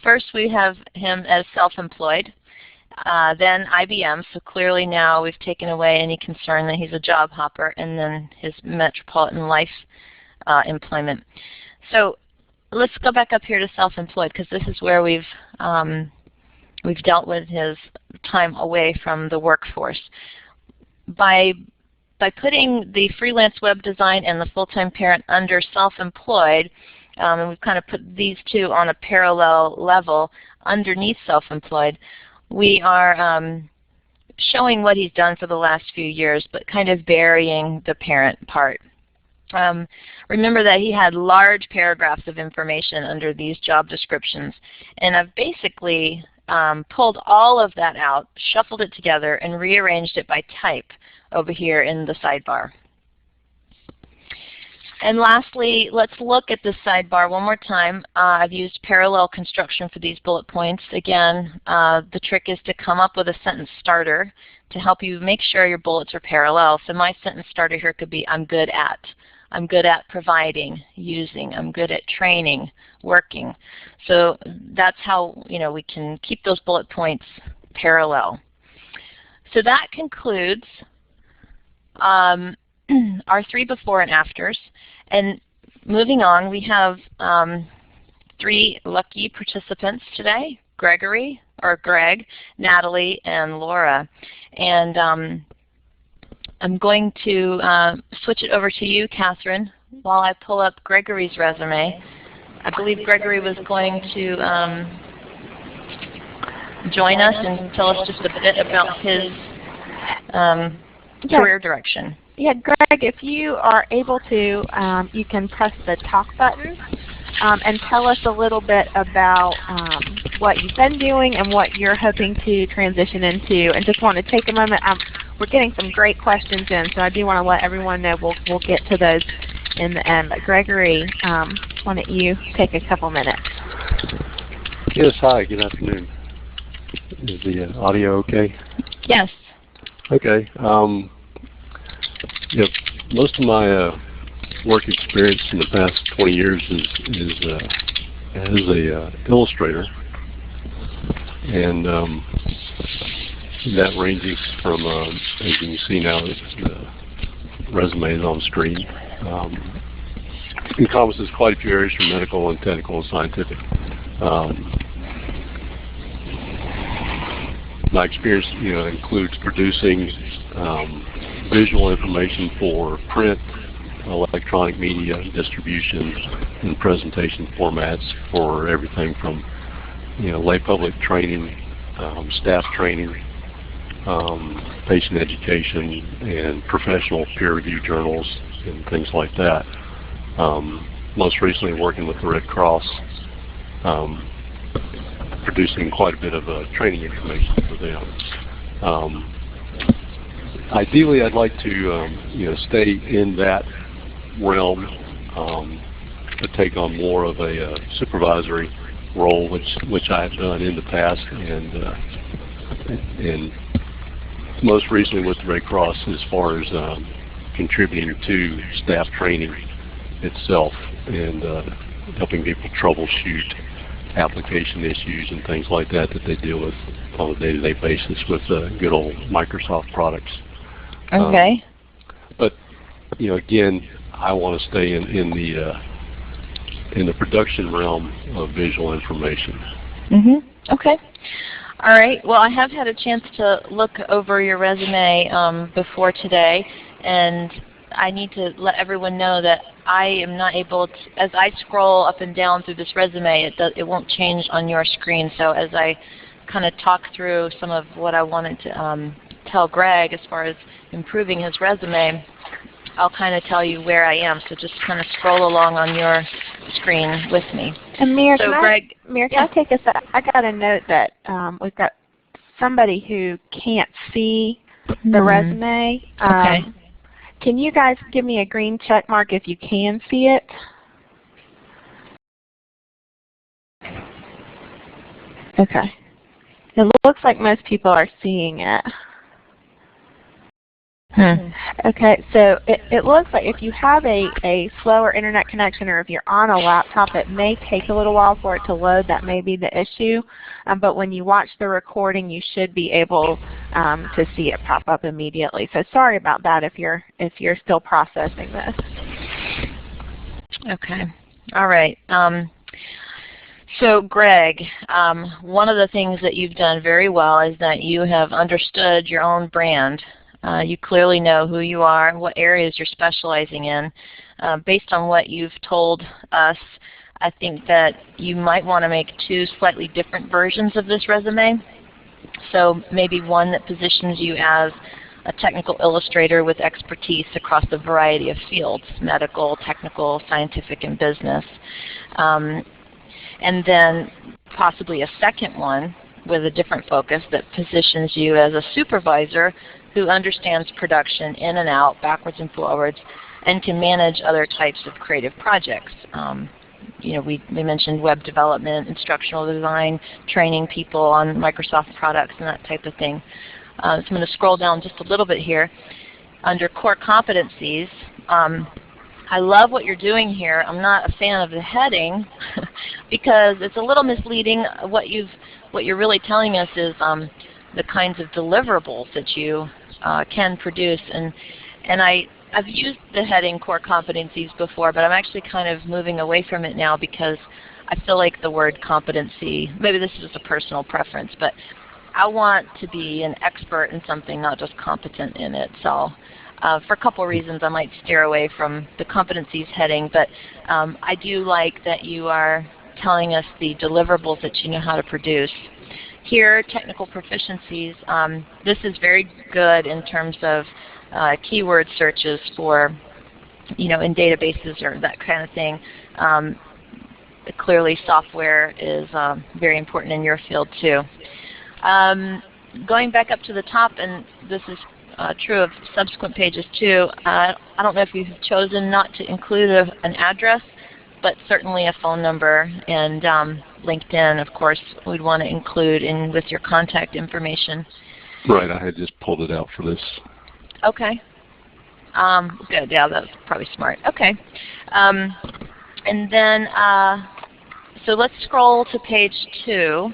First, we have him as self-employed. Then IBM, so clearly now we've taken away any concern that he's a job hopper, and then his Metropolitan Life employment. So let's go back up here to self-employed because this is where we've dealt with his time away from the workforce. By putting the freelance web design and the full-time parent under self-employed, and we've kind of put these 2 on a parallel level underneath self-employed, we are showing what he's done for the last few years, but kind of burying the parent part. Remember that he had large paragraphs of information under these job descriptions, and I've basically pulled all of that out, shuffled it together, and rearranged it by type over here in the sidebar. And lastly, let's look at this sidebar one more time. I've used parallel construction for these bullet points. Again, the trick is to come up with a sentence starter to help you make sure your bullets are parallel. So my sentence starter here could be, I'm good at. I'm good at providing, using. I'm good at training, working. So that's how we can keep those bullet points parallel. So that concludes our 3 before and afters. And moving on, we have 3 lucky participants today, Greg, Natalie, and Laura. And I'm going to switch it over to you, Catherine, while I pull up Gregory's resume. I believe Gregory was going to join us and tell us just a bit about his career direction. Yeah, Greg, if you are able to, you can press the talk button and tell us a little bit about what you've been doing and what you're hoping to transition into. And just want to take a moment. We're getting some great questions in, so I do want to let everyone know we'll get to those in the end. But Gregory, why don't you take a couple minutes? Yes, hi, good afternoon. Is the audio okay? Yes. Okay. Most of my work experience in the past 20 years is as a illustrator, and that ranging from, as you can see now, the resume is on screen. Encompasses quite a few areas from medical and technical and scientific. My experience, includes producing visual information for print, electronic media distribution, and presentation formats for everything from lay public training, staff training, patient education, and professional peer-reviewed journals and things like that. Most recently working with the Red Cross, producing quite a bit of training information for them. Ideally, I'd like to stay in that realm, to take on more of a supervisory role, which I've done in the past, and most recently with the Red Cross as far as contributing to staff training itself and helping people troubleshoot application issues and things like that they deal with on a day-to-day basis with good old Microsoft products. Okay. But again, I want to stay in the production realm of visual information. Okay. All right. Well, I have had a chance to look over your resume before today, and I need to let everyone know that I am not able to, as I scroll up and down through this resume, it won't change on your screen. So as I kind of talk through some of what I wanted to tell Greg as far as improving his resume, I'll kind of tell you where I am. So just kind of scroll along on your screen with me. And Mir, so Greg, can I take us? I got a note that we've got somebody who can't see the resume. Okay. Can you guys give me a green check mark if you can see it? Okay. It looks like most people are seeing it. Okay, so it looks like if you have a slower internet connection or if you're on a laptop, it may take a little while for it to load. That may be the issue. But when you watch the recording, you should be able to see it pop up immediately. So sorry about that if you're still processing this. Okay. All right. So Greg, one of the things that you've done very well is that you have understood your own brand. You clearly know who you are, what areas you're specializing in. Based on what you've told us, I think that you might want to make two slightly different versions of this resume. So maybe one that positions you as a technical illustrator with expertise across a variety of fields, medical, technical, scientific, and business. And then possibly a second one with a different focus that positions you as a supervisor who understands production in and out, backwards and forwards, and can manage other types of creative projects. We mentioned web development, instructional design, training people on Microsoft products and that type of thing. So I'm going to scroll down just a little bit here. Under core competencies, I love what you're doing here. I'm not a fan of the heading because it's a little misleading. What you're really telling us is the kinds of deliverables that you can produce, and I've used the heading core competencies before, but I'm actually kind of moving away from it now because I feel like the word competency, maybe this is just a personal preference, but I want to be an expert in something, not just competent in it. So for a couple of reasons I might steer away from the competencies heading, but I do like that you are telling us the deliverables that you know how to produce. Here, technical proficiencies, this is very good in terms of keyword searches for, in databases or that kind of thing. Clearly software is very important in your field too. Going back up to the top, and this is true of subsequent pages too, I don't know if you've chosen not to include an address, but certainly a phone number, and LinkedIn, of course, we'd want to include in with your contact information. Right, I had just pulled it out for this. Okay. Good, yeah, that's probably smart. Okay. And then, so let's scroll to page 2.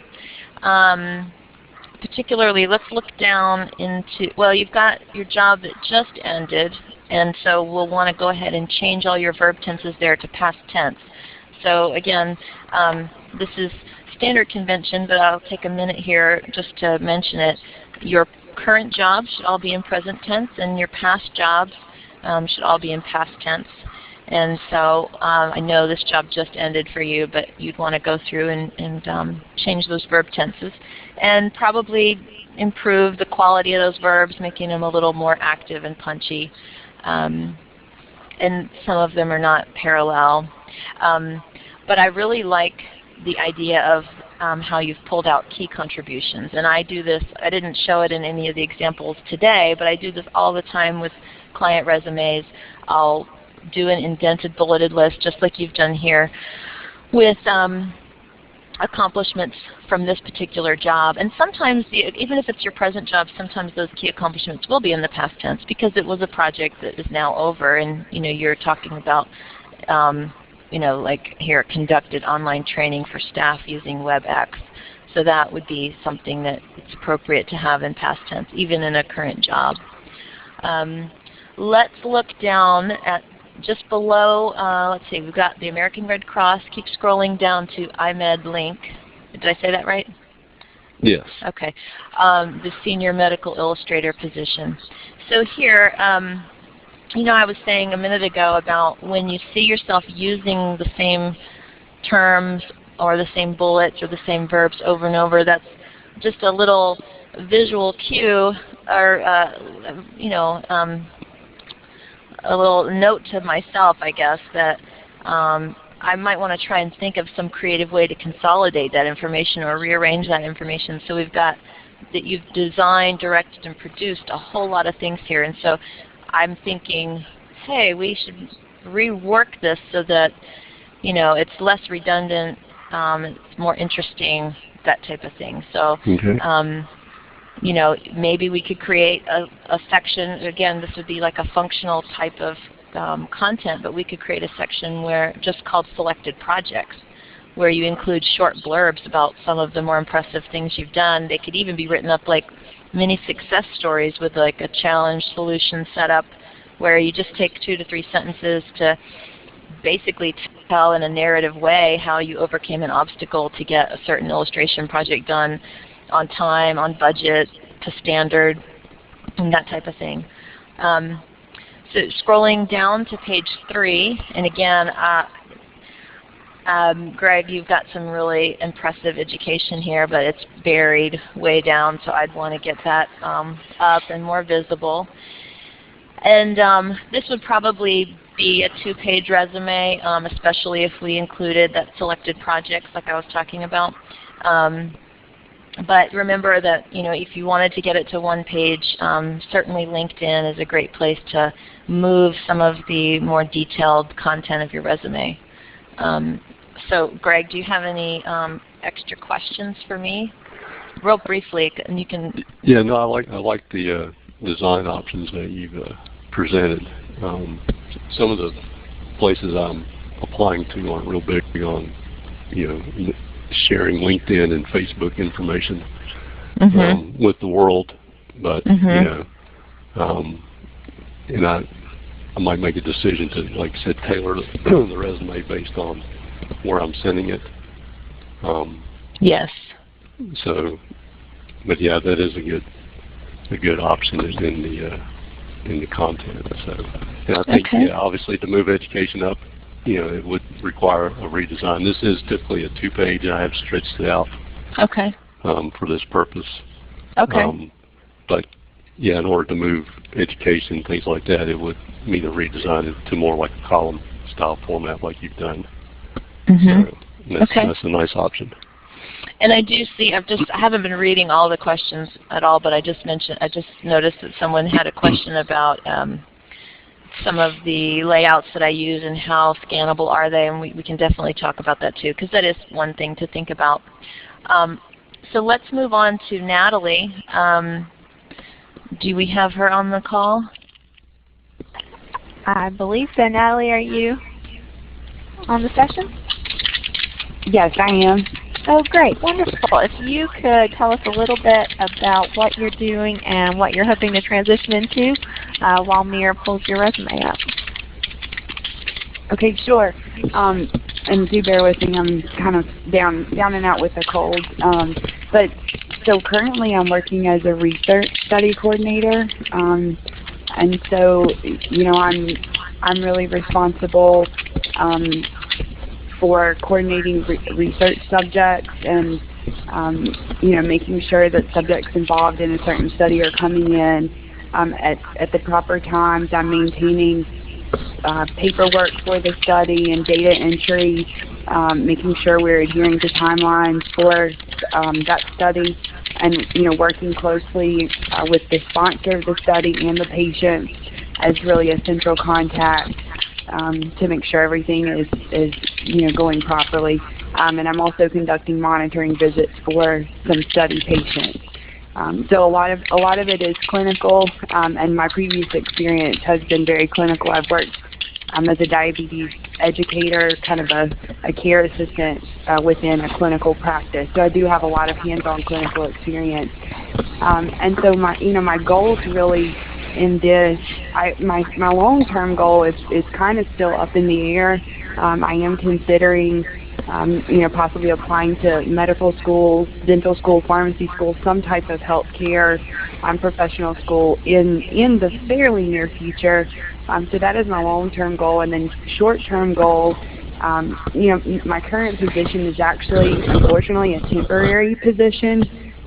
Particularly, let's look down into, well, you've got your job that just ended, and so we'll want to go ahead and change all your verb tenses there to past tense. So again, this is standard convention, but I'll take a minute here just to mention it. Your current jobs should all be in present tense, and your past jobs should all be in past tense. And so I know this job just ended for you, but you'd want to go through and change those verb tenses and probably improve the quality of those verbs, making them a little more active and punchy. And some of them are not parallel. But I really like the idea of how you've pulled out key contributions. And I do this, I didn't show it in any of the examples today, but I do this all the time with client resumes. I'll do an indented bulleted list just like you've done here with accomplishments from this particular job. And sometimes, even if it's your present job, sometimes those key accomplishments will be in the past tense because it was a project that is now over, and you're talking about like here, conducted online training for staff using WebEx. So that would be something that it's appropriate to have in past tense, even in a current job. Let's look down at just below, let's see, we've got the American Red Cross. Keep scrolling down to IMED link. Did I say that right? Yes. Okay. The senior medical illustrator position. So here, I was saying a minute ago about when you see yourself using the same terms or the same bullets or the same verbs over and over, that's just a little visual cue or, a little note to myself, I guess, that I might want to try and think of some creative way to consolidate that information or rearrange that information. So we've got that you've designed, directed, and produced a whole lot of things here. And so I'm thinking, hey, we should rework this so that, it's less redundant, it's more interesting, that type of thing. So, okay. Maybe we could create a section. Again, this would be like a functional type of content, but we could create a section where just called Selected Projects, where you include short blurbs about some of the more impressive things you've done. They could even be written up like mini success stories with like a challenge solution set up, where you just take 2 to 3 sentences to basically tell in a narrative way how you overcame an obstacle to get a certain illustration project done on time, on budget, to standard, and that type of thing. So scrolling down to page 3, and again, Greg, you've got some really impressive education here, but it's buried way down, so I'd want to get that up and more visible. And this would probably be a 2-page resume, especially if we included that selected projects like I was talking about. But remember that, if you wanted to get it to 1 page, certainly LinkedIn is a great place to move some of the more detailed content of your resume. So, Greg, do you have any extra questions for me? Real briefly, and you can. Yeah, no, I like the design options that you've presented. Some of the places I'm applying to aren't real big on, sharing LinkedIn and Facebook information with the world, but and I might make a decision to, like I said, tailor the resume based on where I'm sending it. Yes. So, but yeah, that is a good option in the content. So, and I think obviously to move education up, it would require a redesign. This is typically a 2-page, and I have stretched it out for this purpose. Okay. But yeah, in order to move education, things like that, it would mean a redesign it to more like a column style format like you've done. So that's a nice option. And I do see, I haven't been reading all the questions at all, but I just noticed that someone had a question about some of the layouts that I use and how scannable are they, and we can definitely talk about that too, because that is one thing to think about. So let's move on to Natalie. Do we have her on the call? I believe so. Natalie, are you on the session? Yes, I am. Oh, great. Wonderful. If you could tell us a little bit about what you're doing and what you're hoping to transition into while Mir pulls your resume up. Okay, sure. And do bear with me. I'm kind of down and out with a cold. But So currently I'm working as a research study coordinator, and so I'm really responsible for coordinating research subjects and making sure that subjects involved in a certain study are coming in at the proper times. I'm maintaining paperwork for the study and data entry, making sure we're adhering to timelines for that study, and working closely with the sponsor of the study and the patient as really a central contact to make sure everything is going properly. And I'm also conducting monitoring visits for some study patients. So a lot of it is clinical, and my previous experience has been very clinical. I've worked as a diabetes educator, kind of a care assistant within a clinical practice. So I do have a lot of hands-on clinical experience. And so my goals really in this, my long-term goal is kind of still up in the air. I am considering possibly applying to medical school, dental school, pharmacy school, some type of healthcare professional school in the fairly near future. So that is my long-term goal. And then short-term goal, my current position is actually, unfortunately, a temporary position.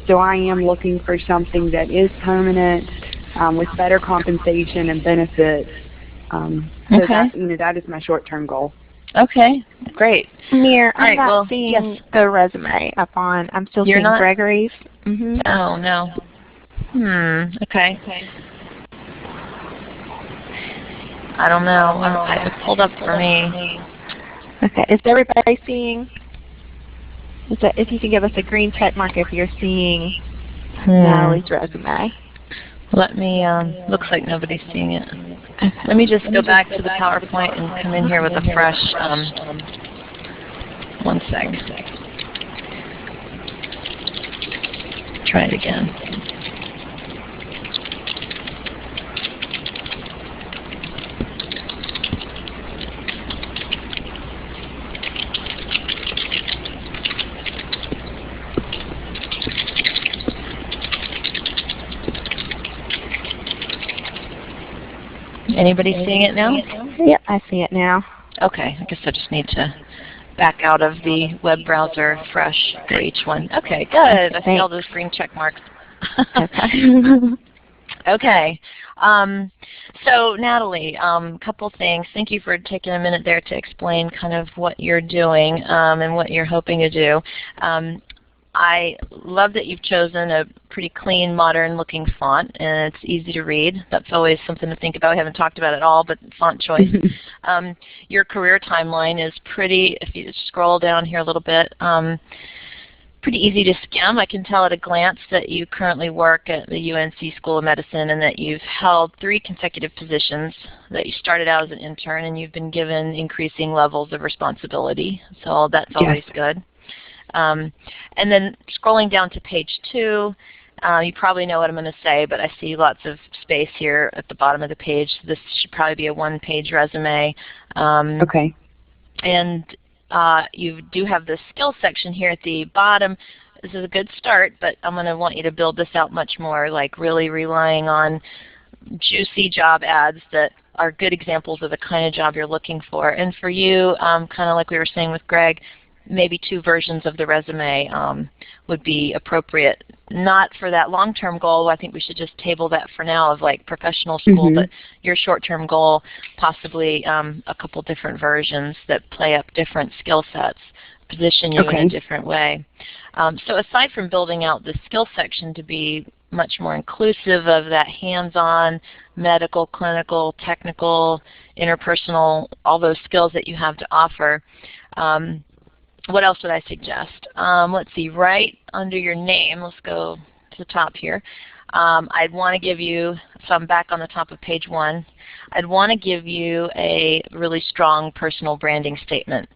So I am looking for something that is permanent with better compensation and benefits. So that is my short-term goal. Okay, great. Mir, I'm right, not seeing the resume up on. I'm still seeing Gregory's. Mm-hmm. Oh, no. Okay. I don't know. It pulled up for me. Okay, is everybody seeing? If you can give us a green check mark if you're seeing Natalie's resume. Let me, looks like nobody's seeing it. Okay. Let me just go back to the PowerPoint and come in here with a fresh, one sec. Try it again. Anybody seeing it now? Yep, I see it now. Okay, I guess I just need to back out of the web browser fresh for each one. Okay, good. I see all those green check marks. Okay. So Natalie, couple things. Thank you for taking a minute there to explain kind of what you're doing and what you're hoping to do. I love that you've chosen a pretty clean, modern-looking font, and it's easy to read. That's always something to think about. We haven't talked about it all, but font choice. Your career timeline is pretty, if you scroll down here a little bit, pretty easy to skim. I can tell at a glance that you currently work at the UNC School of Medicine and that you've held 3 consecutive positions, that you started out as an intern, and you've been given increasing levels of responsibility. So that's always good. And then scrolling down to page 2, you probably know what I'm going to say, but I see lots of space here at the bottom of the page. This should probably be a 1-page resume. Okay. And you do have the skills section here at the bottom. This is a good start, but I'm going to want you to build this out much more, like really relying on juicy job ads that are good examples of the kind of job you're looking for. And for you, kind of like we were saying with Greg, maybe 2 versions of the resume would be appropriate. Not for that long-term goal. I think we should just table that for now of like professional school, but your short-term goal, possibly a couple different versions that play up different skill sets, position you in a different way. So aside from building out the skill section to be much more inclusive of that hands-on, medical, clinical, technical, interpersonal, all those skills that you have to offer, what else would I suggest? Let's see, right under your name, let's go to the top here. I'd want to give you, so I'm back on the top of page 1, I'd want to give you a really strong personal branding statement.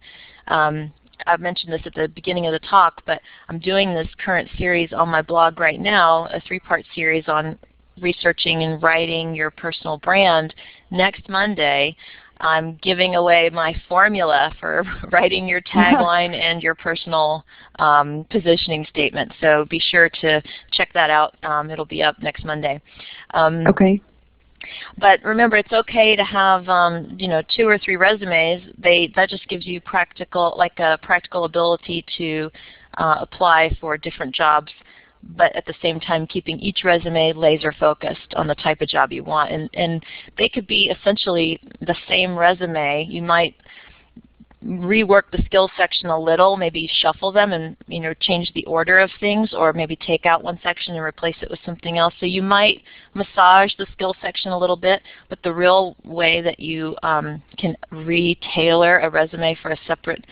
I've mentioned this at the beginning of the talk, but I'm doing this current series on my blog right now, a 3-part series on researching and writing your personal brand. Next Monday, I'm giving away my formula for writing your tagline and your personal positioning statement. So be sure to check that out. It'll be up next Monday. Okay. But remember, it's okay to have 2 or 3 resumes. That just gives you a practical ability to apply for different jobs, but at the same time keeping each resume laser focused on the type of job you want. And they could be essentially the same resume. You might rework the skills section a little, maybe shuffle them and change the order of things, or maybe take out one section and replace it with something else. So you might massage the skills section a little bit, but the real way that you can re-tailor a resume for a separate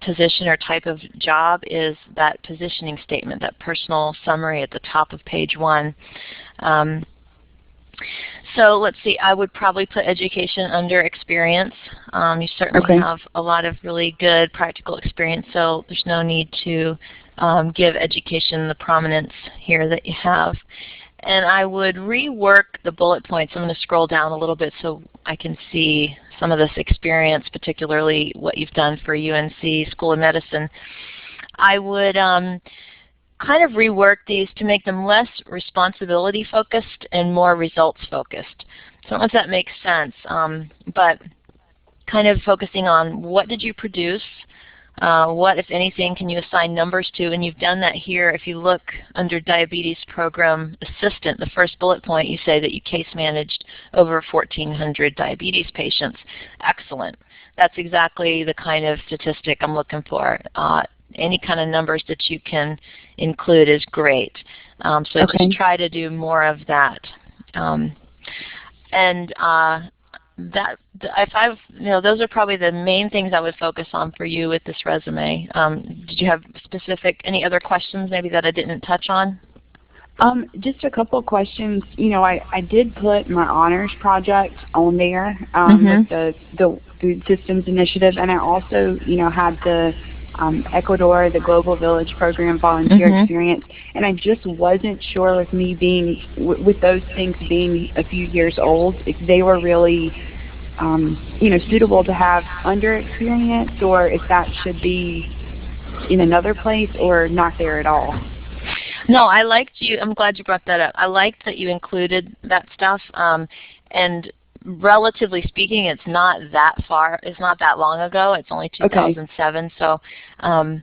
position or type of job is that positioning statement, that personal summary at the top of page 1. So let's see, I would probably put education under experience. You certainly have a lot of really good practical experience, so there's no need to give education the prominence here that you have. And I would rework the bullet points. I'm going to scroll down a little bit so I can see some of this experience, particularly what you've done for UNC School of Medicine. I would kind of rework these to make them less responsibility focused and more results focused. So I don't know if that makes sense, but kind of focusing on what did you produce, what, if anything, can you assign numbers to, and you've done that here. If you look under Diabetes Program Assistant, the first bullet point, you say that you case managed over 1,400 diabetes patients. Excellent. That's exactly the kind of statistic I'm looking for. Any kind of numbers that you can include is great. So just try to do more of that. Those are probably the main things I would focus on for you with this resume. Did you have any other questions maybe that I didn't touch on? Just a couple questions. I did put my honors project on there with the Food Systems Initiative, and I also, had the Ecuador, the Global Village Program volunteer experience, and I just wasn't sure with me with those things being a few years old, if they were really, suitable to have under experience, or if that should be in another place or not there at all. No, I'm glad you brought that up. I liked that you included that stuff, and relatively speaking, it's not that long ago. It's only 2007, so I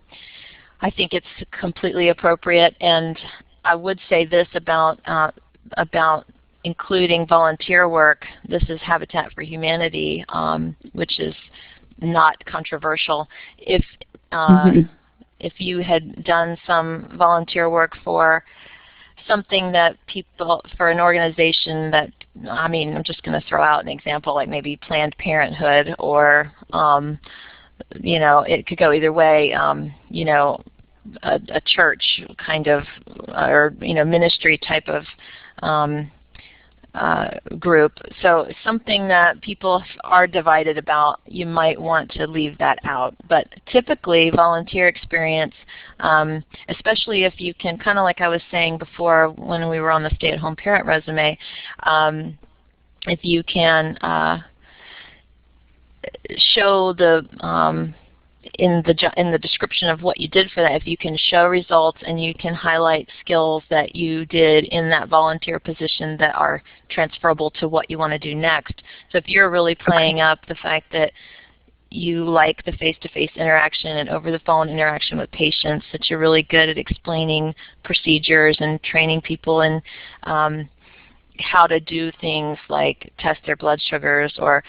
think it's completely appropriate. And I would say this about including volunteer work. This is Habitat for Humanity, which is not controversial. If you had done some volunteer work for something that for an organization that, I'm just going to throw out an example, like maybe Planned Parenthood, or, it could go either way, a church kind of, or, ministry type of group. So something that people are divided about, you might want to leave that out. But typically volunteer experience, especially if you can, kind of like I was saying before when we were on the stay-at-home parent resume, if you can show in the description of what you did for that, if you can show results and you can highlight skills that you did in that volunteer position that are transferable to what you want to do next. So if you're really playing up the fact that you like the face-to-face interaction and over-the-phone interaction with patients, that you're really good at explaining procedures and training people in how to do things like test their blood sugars or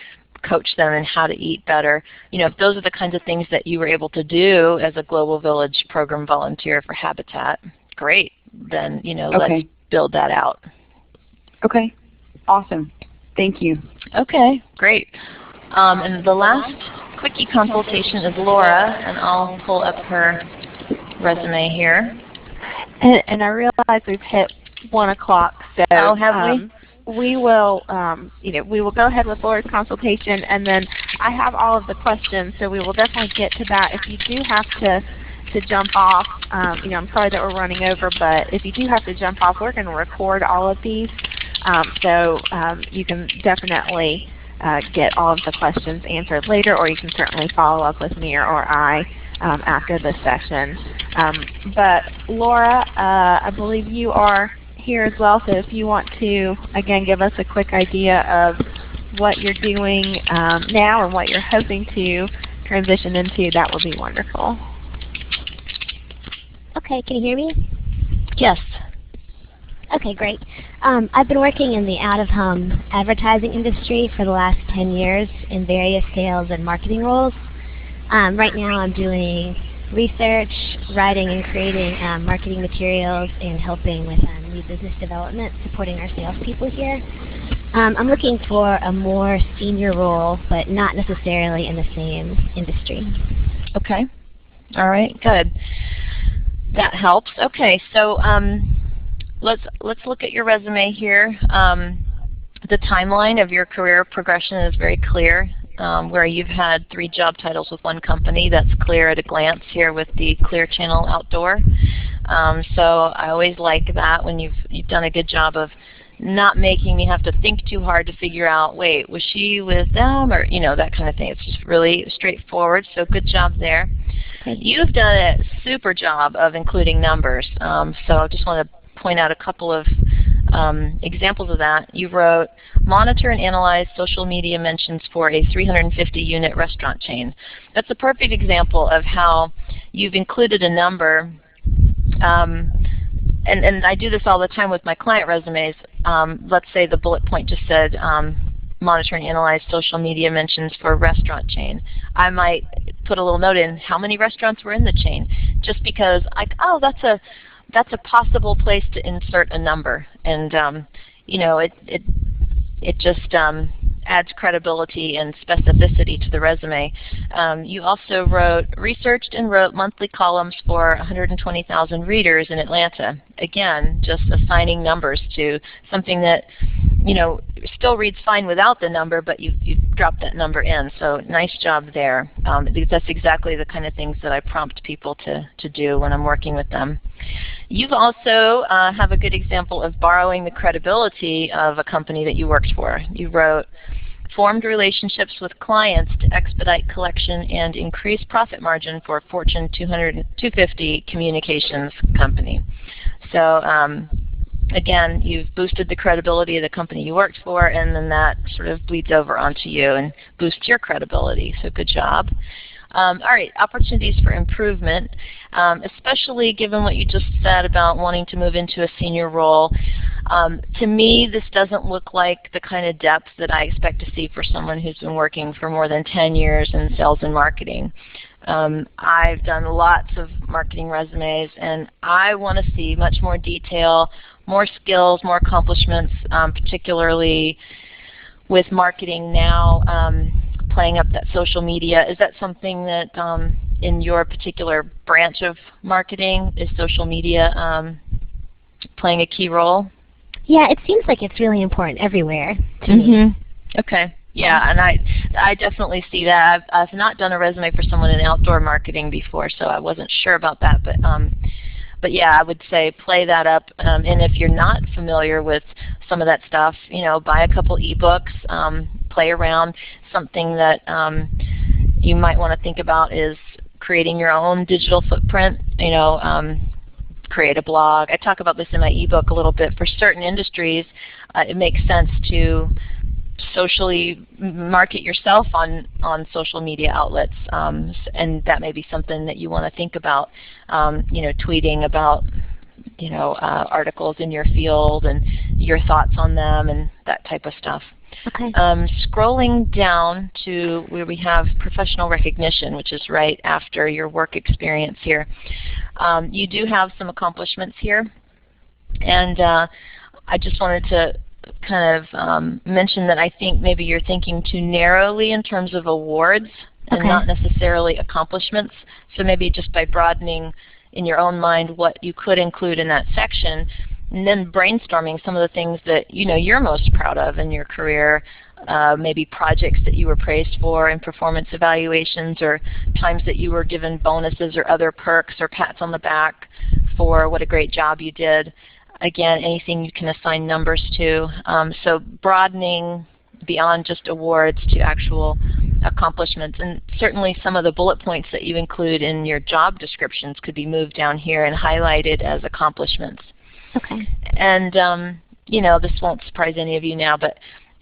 coach them in how to eat better. If those are the kinds of things that you were able to do as a Global Village Program volunteer for Habitat, great. Then, let's build that out. Okay. Awesome. Thank you. Okay, great. And the last quickie consultation is Laura, and I'll pull up her resume here. And I realize we've hit 1 o'clock, so have we? We will, we will go ahead with Laura's consultation, and then I have all of the questions, so we will definitely get to that. If you do have to jump off, I'm sorry that we're running over, but if you do have to jump off, we're going to record all of these, so you can definitely get all of the questions answered later, or you can certainly follow up with me or I after the session. But Laura, I believe you are here as well, so if you want to, again, give us a quick idea of what you're doing now and what you're hoping to transition into, that would be wonderful. Okay, can you hear me? Yes. Okay, great. I've been working in the out-of-home advertising industry for the last 10 years in various sales and marketing roles. Right now I'm doing research, writing and creating marketing materials, and helping with new business development, supporting our salespeople here. I'm looking for a more senior role, but not necessarily in the same industry. Okay. All right, good. That helps. Okay, so let's look at your resume here. The timeline of your career progression is very clear, where you've had 3 job titles with one company. That's clear at a glance here with the Clear Channel Outdoor. So I always like that when you've done a good job of not making me have to think too hard to figure out, wait, was she with them, or that kind of thing. It's just really straightforward, so good job there. You've done a super job of including numbers, so I just want to point out a couple of examples of that. You wrote, monitor and analyze social media mentions for a 350-unit restaurant chain. That's a perfect example of how you've included a number, and I do this all the time with my client resumes. Let's say the bullet point just said, monitor and analyze social media mentions for a restaurant chain. I might put a little note in how many restaurants were in the chain, just because that's a possible place to insert a number, and it just adds credibility and specificity to the resume. You also researched and wrote monthly columns for 120,000 readers in Atlanta. Again, just assigning numbers to something that still reads fine without the number, but you've dropped that number in. So nice job there. That's exactly the kind of things that I prompt people to do when I'm working with them. You've also have a good example of borrowing the credibility of a company that you worked for. You wrote, formed relationships with clients to expedite collection and increase profit margin for Fortune 250 communications company. So again, you've boosted the credibility of the company you worked for, and then that sort of bleeds over onto you and boosts your credibility. So good job. All right, opportunities for improvement, especially given what you just said about wanting to move into a senior role. To me, this doesn't look like the kind of depth that I expect to see for someone who's been working for more than 10 years in sales and marketing. I've done lots of marketing resumes, and I want to see much more detail, more skills, more accomplishments, particularly with marketing now, playing up that social media. Is that something that in your particular branch of marketing, is social media playing a key role? Yeah, it seems like it's really important everywhere to me. Okay. Yeah, and I definitely see that. I've not done a resume for someone in outdoor marketing before, so I wasn't sure about that. But yeah, I would say play that up. And if you're not familiar with some of that stuff, buy a couple ebooks, play around. Something that you might want to think about is creating your own digital footprint. Create a blog. I talk about this in my ebook a little bit. For certain industries, it makes sense to socially market yourself on social media outlets, and that may be something that you want to think about, tweeting about articles in your field and your thoughts on them and that type of stuff. Okay. Scrolling down to where we have professional recognition, which is right after your work experience here. You do have some accomplishments here, and I just wanted to kind of mention that I think maybe you're thinking too narrowly in terms of awards and not necessarily accomplishments. So maybe just by broadening in your own mind what you could include in that section, and then brainstorming some of the things that you're most proud of in your career, maybe projects that you were praised for in performance evaluations, or times that you were given bonuses or other perks or pats on the back for what a great job you did. Again, anything you can assign numbers to. So broadening beyond just awards to actual accomplishments. And certainly some of the bullet points that you include in your job descriptions could be moved down here and highlighted as accomplishments. Okay. And you know, this won't surprise any of you now, but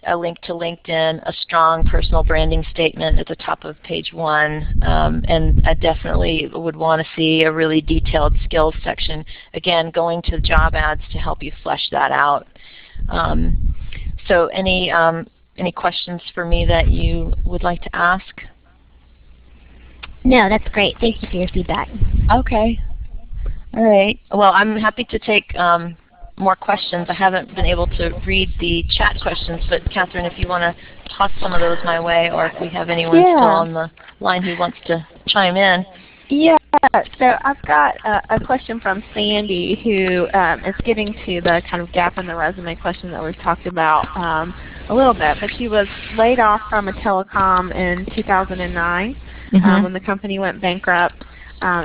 a link to LinkedIn, a strong personal branding statement at the top of page 1, and I definitely would want to see a really detailed skills section, again, going to job ads to help you flesh that out. So any questions for me that you would like to ask? No, that's great. Thank you for your feedback. Okay. All right. Well, I'm happy to take more questions. I haven't been able to read the chat questions, but Catherine, if you want to toss some of those my way, or if we have anyone still on the line who wants to chime in. Yeah, so I've got a question from Sandy who is getting to the kind of gap in the resume question that we've talked about a little bit, but she was laid off from a telecom in 2009 when the company went bankrupt.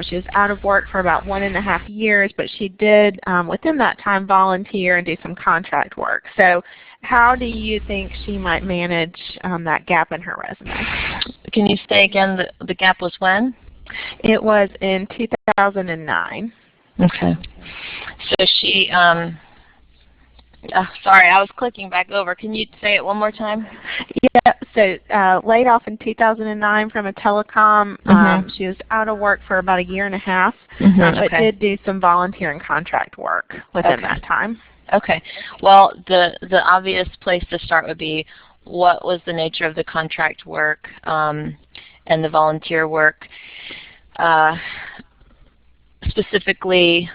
She was out of work for about 1.5 years, but she did, within that time, volunteer and do some contract work. So how do you think she might manage that gap in her resume? Can you say again, the gap was when? It was in 2009. Okay. So she, sorry, I was clicking back over. Can you say it one more time? Yeah, so laid off in 2009 from a telecom. She was out of work for about 1.5 years, but did do some volunteer and contract work within that time. Okay. Well, the obvious place to start would be, what was the nature of the contract work and the volunteer work? Specifically,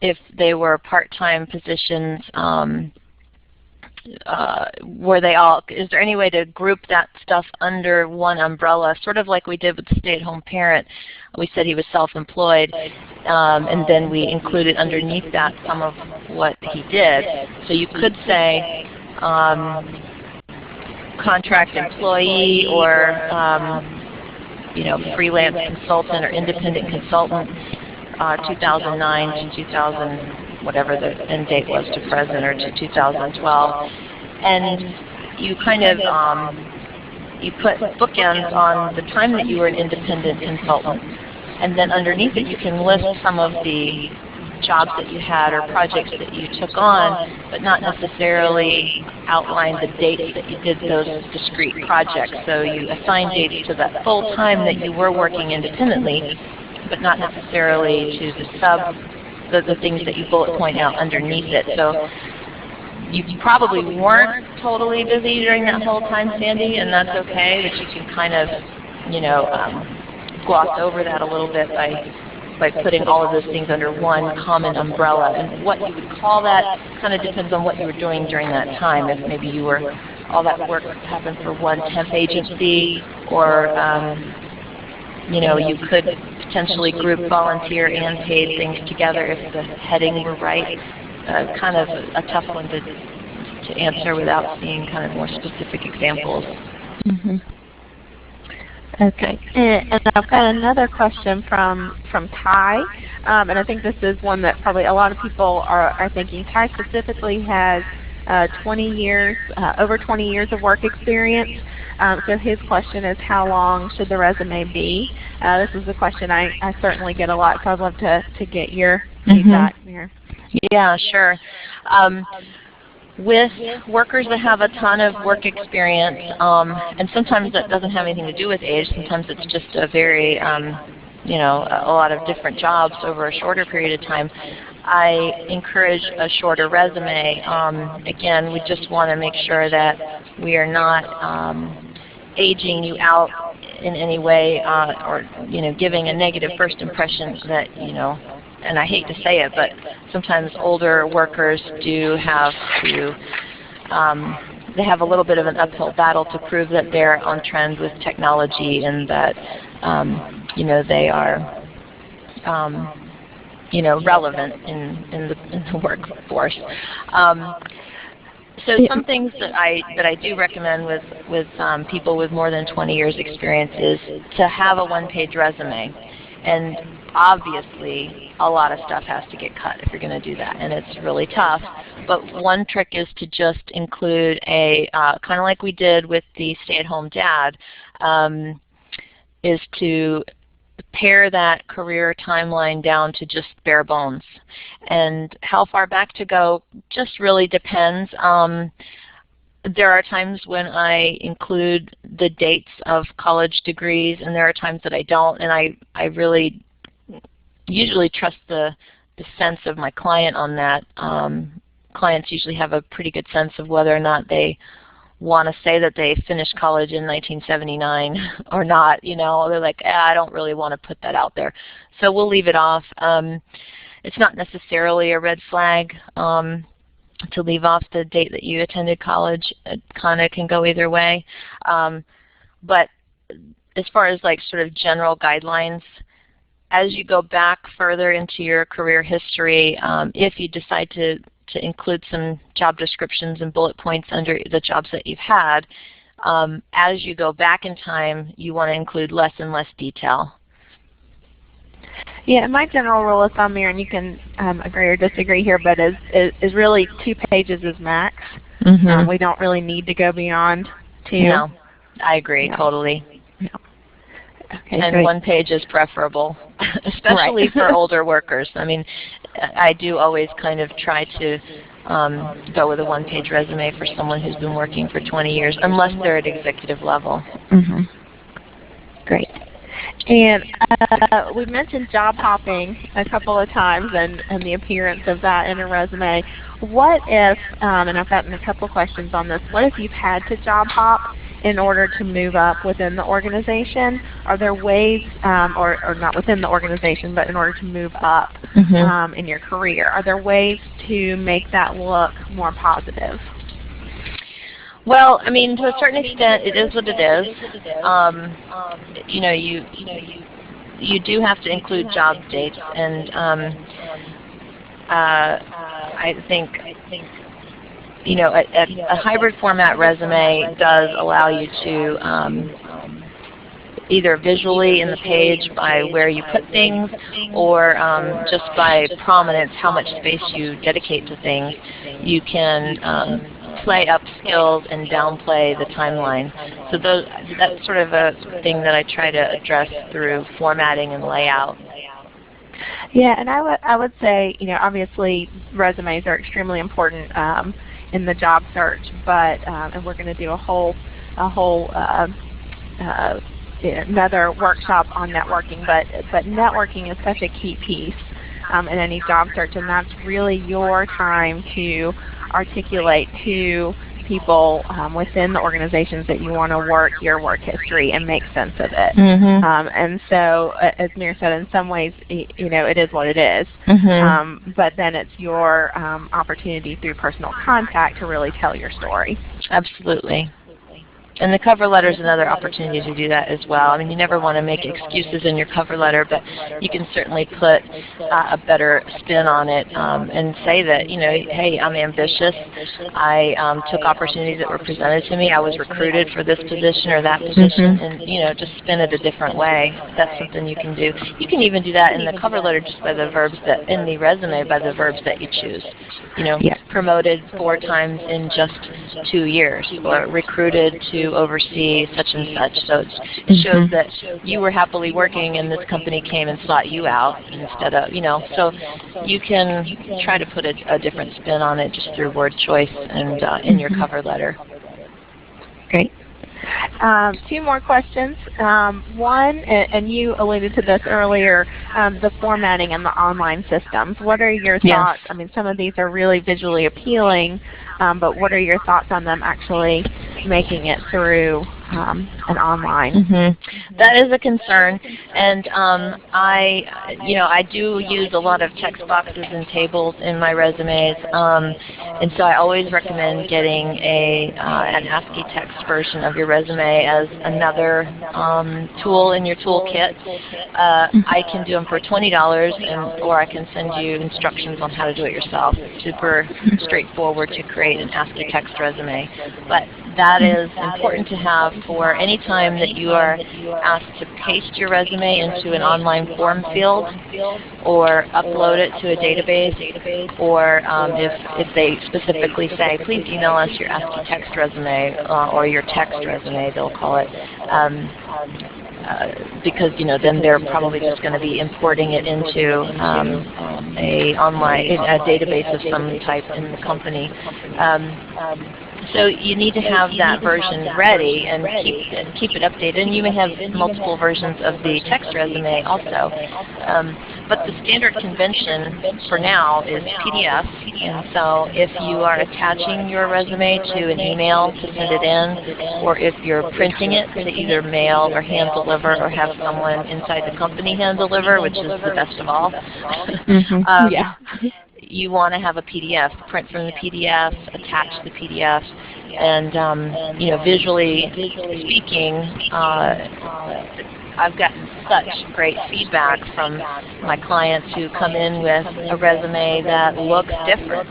if they were part-time positions, were they all, is there any way to group that stuff under one umbrella, sort of like we did with the stay-at-home parent? We said he was self-employed, and then we included underneath that some of what he did. So you could say contract employee, or you know, freelance consultant or independent consultant, 2009 to 2000, whatever the end date was, to present, or to 2012. And you kind of, you put bookends on the time that you were an independent consultant. And then underneath it you can list some of the jobs that you had or projects that you took on, but not necessarily outline the dates that you did those discrete projects. So you assign dates to that full time that you were working independently, but not necessarily to the things that you bullet point out underneath it. So you probably weren't totally busy during that whole time, Sandy, and that's okay, but you can kind of, you know, gloss over that a little bit by putting all of those things under one common umbrella. And what you would call that kind of depends on what you were doing during that time. If maybe you were, all that work happened for one temp agency, or you know, you could potentially group volunteer and paid things together if the heading were right. Kind of a tough one to answer without seeing kind of more specific examples. Okay, and I've got another question from Ty, and I think this is one that probably a lot of people are thinking. Ty specifically has 20 years, over 20 years of work experience. So his question is, how long should the resume be? This is a question I certainly get a lot, so I'd love to get your feedback here. Yeah, sure. With workers that have a ton of work experience, and sometimes that doesn't have anything to do with age, sometimes it's just a very, you know, a lot of different jobs over a shorter period of time, I encourage a shorter resume. Again, we just want to make sure that we are not aging you out in any way, or, you know, giving a negative first impression that, you know, and I hate to say it, but sometimes older workers do have to, they have a little bit of an uphill battle to prove that they're on trend with technology, and that, you know, they are, you know, relevant in the workforce. So some things that I do recommend with people with more than 20 years experience is to have a one-page resume. And obviously, a lot of stuff has to get cut if you're going to do that, and it's really tough. But one trick is to just include a, kind of like we did with the stay-at-home dad, is to pare that career timeline down to just bare bones. And how far back to go just really depends. There are times when I include the dates of college degrees, and there are times that I don't, and I really usually trust the sense of my client on that. Clients usually have a pretty good sense of whether or not they want to say that they finished college in 1979 or not. You know, they're like, I don't really want to put that out there. So we'll leave it off. It's not necessarily a red flag to leave off the date that you attended college. It kind of can go either way. But as far as like sort of general guidelines, as you go back further into your career history, if you decide to include some job descriptions and bullet points under the jobs that you've had, as you go back in time, you want to include less and less detail. Yeah, my general rule of thumb here, and you can agree or disagree here, but is really 2 pages is max. We don't really need to go beyond 2. No, I agree, totally. No. Okay, and great. 1 page is preferable, especially for older workers. I mean, I do always kind of try to go with a 1-page resume for someone who's been working for 20 years, unless they're at executive level. Great. And we mentioned job hopping a couple of times and the appearance of that in a resume. What if, and I've gotten a couple questions on this, what if you've had to job hop in order to move up within the organization? Are there ways, or not within the organization, but in order to move up in your career, are there ways to make that look more positive? Well, I mean, to a certain extent, it is what it is. You know, you do have to include job dates, and I think you know, a hybrid format resume does allow you to either visually in the page by where you put things, or just by prominence, how much space you dedicate to things. You can play up skills and downplay the timeline. So that's sort of a thing that I try to address through formatting and layout. Yeah, and I would say, you know, obviously resumes are extremely important in the job search, but and we're going to do a whole another workshop on networking. But networking is such a key piece in any job search, and that's really your time to articulate to people within the organizations that you want to work your work history and make sense of it. And so, as Mir said, in some ways, you know, it is what it is. But then it's your opportunity through personal contact to really tell your story. Absolutely. And the cover letter is another opportunity to do that as well. I mean, you never want to make excuses in your cover letter, but you can certainly put a better spin on it and say that, you know, hey, I'm ambitious. I took opportunities that were presented to me. I was recruited for this position or that position, and, you know, just spin it a different way. That's something you can do. You can even do that in the cover letter just by the verbs that, in the resume, by the verbs that you choose. You know, promoted 4 times in just 2 years, or recruited to oversee such and such. So it shows that you were happily working and this company came and sought you out instead of, you know, so you can try to put a different spin on it just through word choice and in your cover letter. Great. 2 more questions. One, and you alluded to this earlier, the formatting and the online systems. What are your thoughts? I mean, some of these are really visually appealing, but what are your thoughts on them actually making it through an online? That is a concern, and I do use a lot of text boxes and tables in my resumes, and so I always recommend getting an ASCII text version of your resume as another tool in your toolkit. I can do them for $20, or I can send you instructions on how to do it yourself. Super straightforward to create an ASCII text resume, but that is important to have for any time that you are asked to paste your resume into an online form field or upload it to a database, or if they specifically say, please email us your ASCII text resume or your text resume, they'll call it. Because then they're probably just going to be importing it into a database of some type in the company. So you need to have that version ready and keep it updated. And you may have multiple versions of the text resume also. But the standard convention for now is PDF. And so if you are attaching your resume to an email to send it in, or if you're printing it to either mail or hand deliver or have someone inside the company hand deliver, which is the best of all, Yeah. you want to have a PDF, print from the PDF, attach the PDF, and visually speaking, I've gotten such great feedback from my clients who come in with a resume that looks different.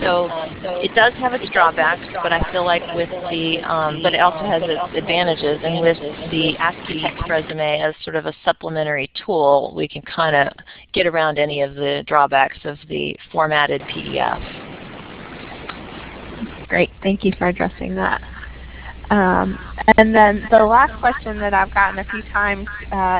So it does have its drawbacks, but I feel like with the, but it also has its advantages. And with the ASCII text resume as sort of a supplementary tool, we can kind of get around any of the drawbacks of the formatted PDF. Great, thank you for addressing that. And then the last question that I've gotten a few times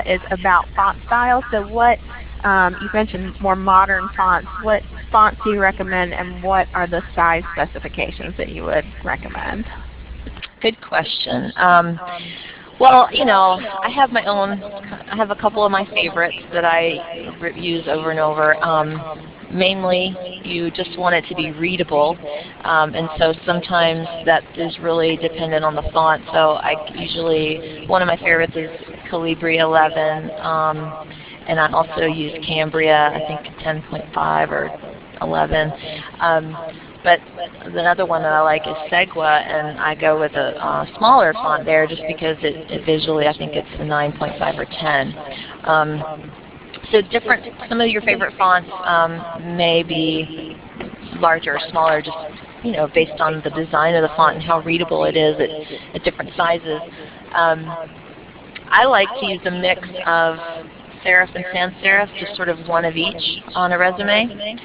is about font style. So what, you mentioned more modern fonts. What fonts do you recommend, and what are the size specifications that you would recommend? Good question. Well, I have my own, I have a couple of my favorites that I use over and over. Mainly, you just want it to be readable, and so sometimes that is really dependent on the font. So I usually, one of my favorites is Calibri 11, and I also use Cambria, I think 10.5 or 11. But another one that I like is Segua, and I go with a smaller font there just because it visually, I think it's a 9.5 or 10. So some of your favorite fonts may be larger or smaller, just based on the design of the font and how readable it is at different sizes. I like to use a mix of serif and sans serif, just sort of one of each on a resume.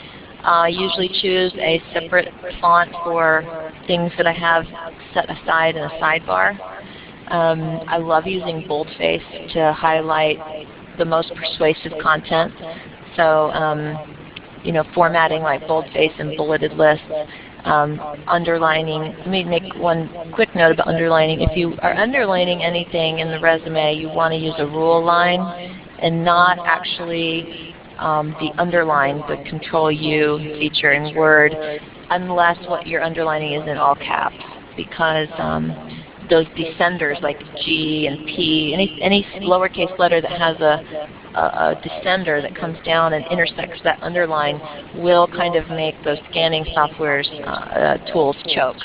I usually choose a separate font for things that I have set aside in a sidebar. I love using boldface to highlight the most persuasive content. So, formatting like boldface and bulleted lists, underlining. Let me make one quick note about underlining. If you are underlining anything in the resume, you want to use a rule line and not actually the underline, the Control-U feature in Word, unless what you're underlining is in all caps, because those descenders like G and P, any lowercase letter that has a descender that comes down and intersects that underline will kind of make those scanning software's tools choke.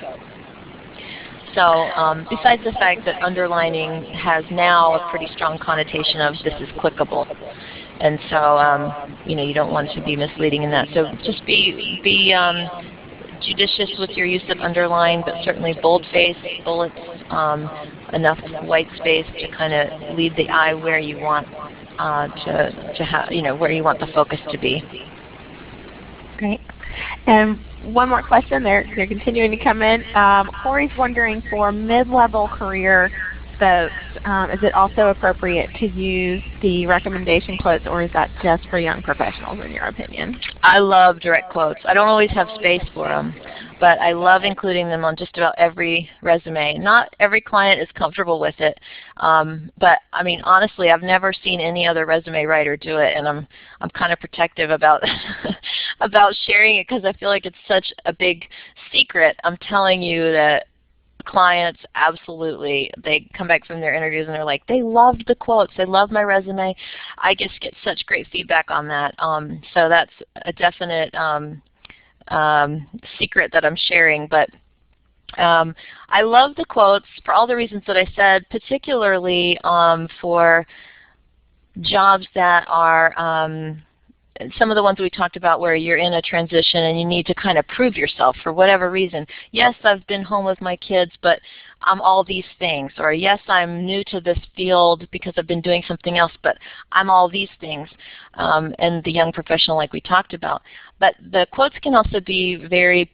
So besides the fact that underlining has now a pretty strong connotation of this is clickable, and so you don't want to be misleading in that. So just be judicious with your use of underline, but certainly boldface, bullets, enough white space to kind of lead the eye where you want to have, where you want the focus to be. Great. And one more question. They're continuing to come in. Corey's wondering, for mid-level career folks, is it also appropriate to use the recommendation quotes, or is that just for young professionals in your opinion? I love direct quotes. I don't always have space for them, but I love including them on just about every resume. Not every client is comfortable with it, but I mean, honestly, I've never seen any other resume writer do it, and I'm kind of protective about about sharing it because I feel like it's such a big secret. I'm telling you that clients absolutely, they come back from their interviews and they're like, they loved the quotes, they love my resume. I just get such great feedback on that. So that's a definite secret that I'm sharing. But I love the quotes for all the reasons that I said, particularly for jobs that are some of the ones we talked about where you're in a transition and you need to kind of prove yourself for whatever reason. Yes, I've been home with my kids, but I'm all these things. Or yes, I'm new to this field because I've been doing something else, but I'm all these things. And the young professional like we talked about. But the quotes can also be very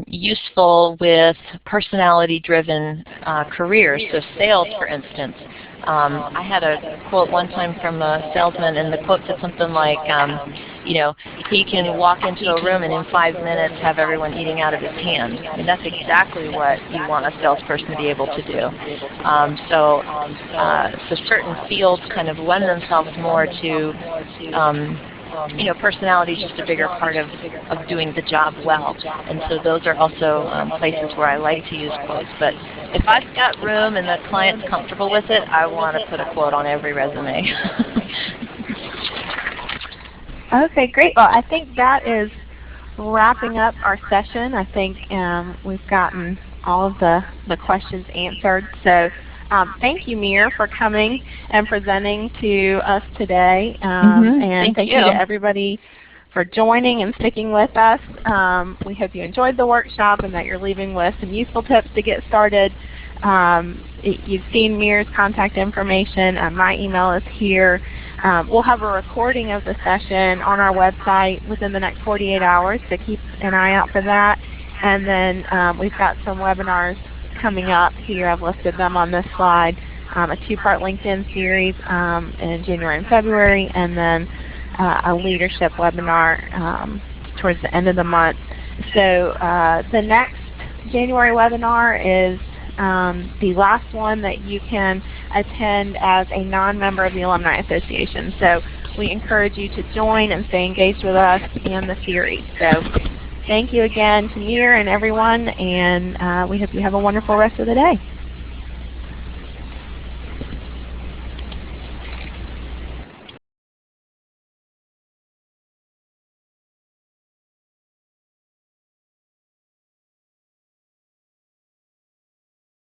useful with personality-driven careers, so sales, for instance. I had a quote one time from a salesman, and the quote said something like, you know, he can walk into a room and in 5 minutes have everyone eating out of his hand. I mean, that's exactly what you want a salesperson to be able to do. So certain fields kind of lend themselves more to you know, personality is just a bigger part of doing the job well. And so those are also places where I like to use quotes. But if I've got room and the client's comfortable with it, I want to put a quote on every resume. Okay, great. Well, I think that is wrapping up our session. I think we've gotten all of the questions answered. So thank you, Mir, for coming and presenting to us today. And thank you to everybody for joining and sticking with us. We hope you enjoyed the workshop and that you're leaving with some useful tips to get started. You've seen Mir's contact information. My email is here. We'll have a recording of the session on our website within the next 48 hours, so keep an eye out for that. And then we've got some webinars coming up here. I've listed them on this slide. A two-part LinkedIn series in January and February, and then a leadership webinar towards the end of the month. So the next January webinar is the last one that you can attend as a non-member of the Alumni Association. So we encourage you to join and stay engaged with us in the series. So thank you again to Mir and everyone, and we hope you have a wonderful rest of the day.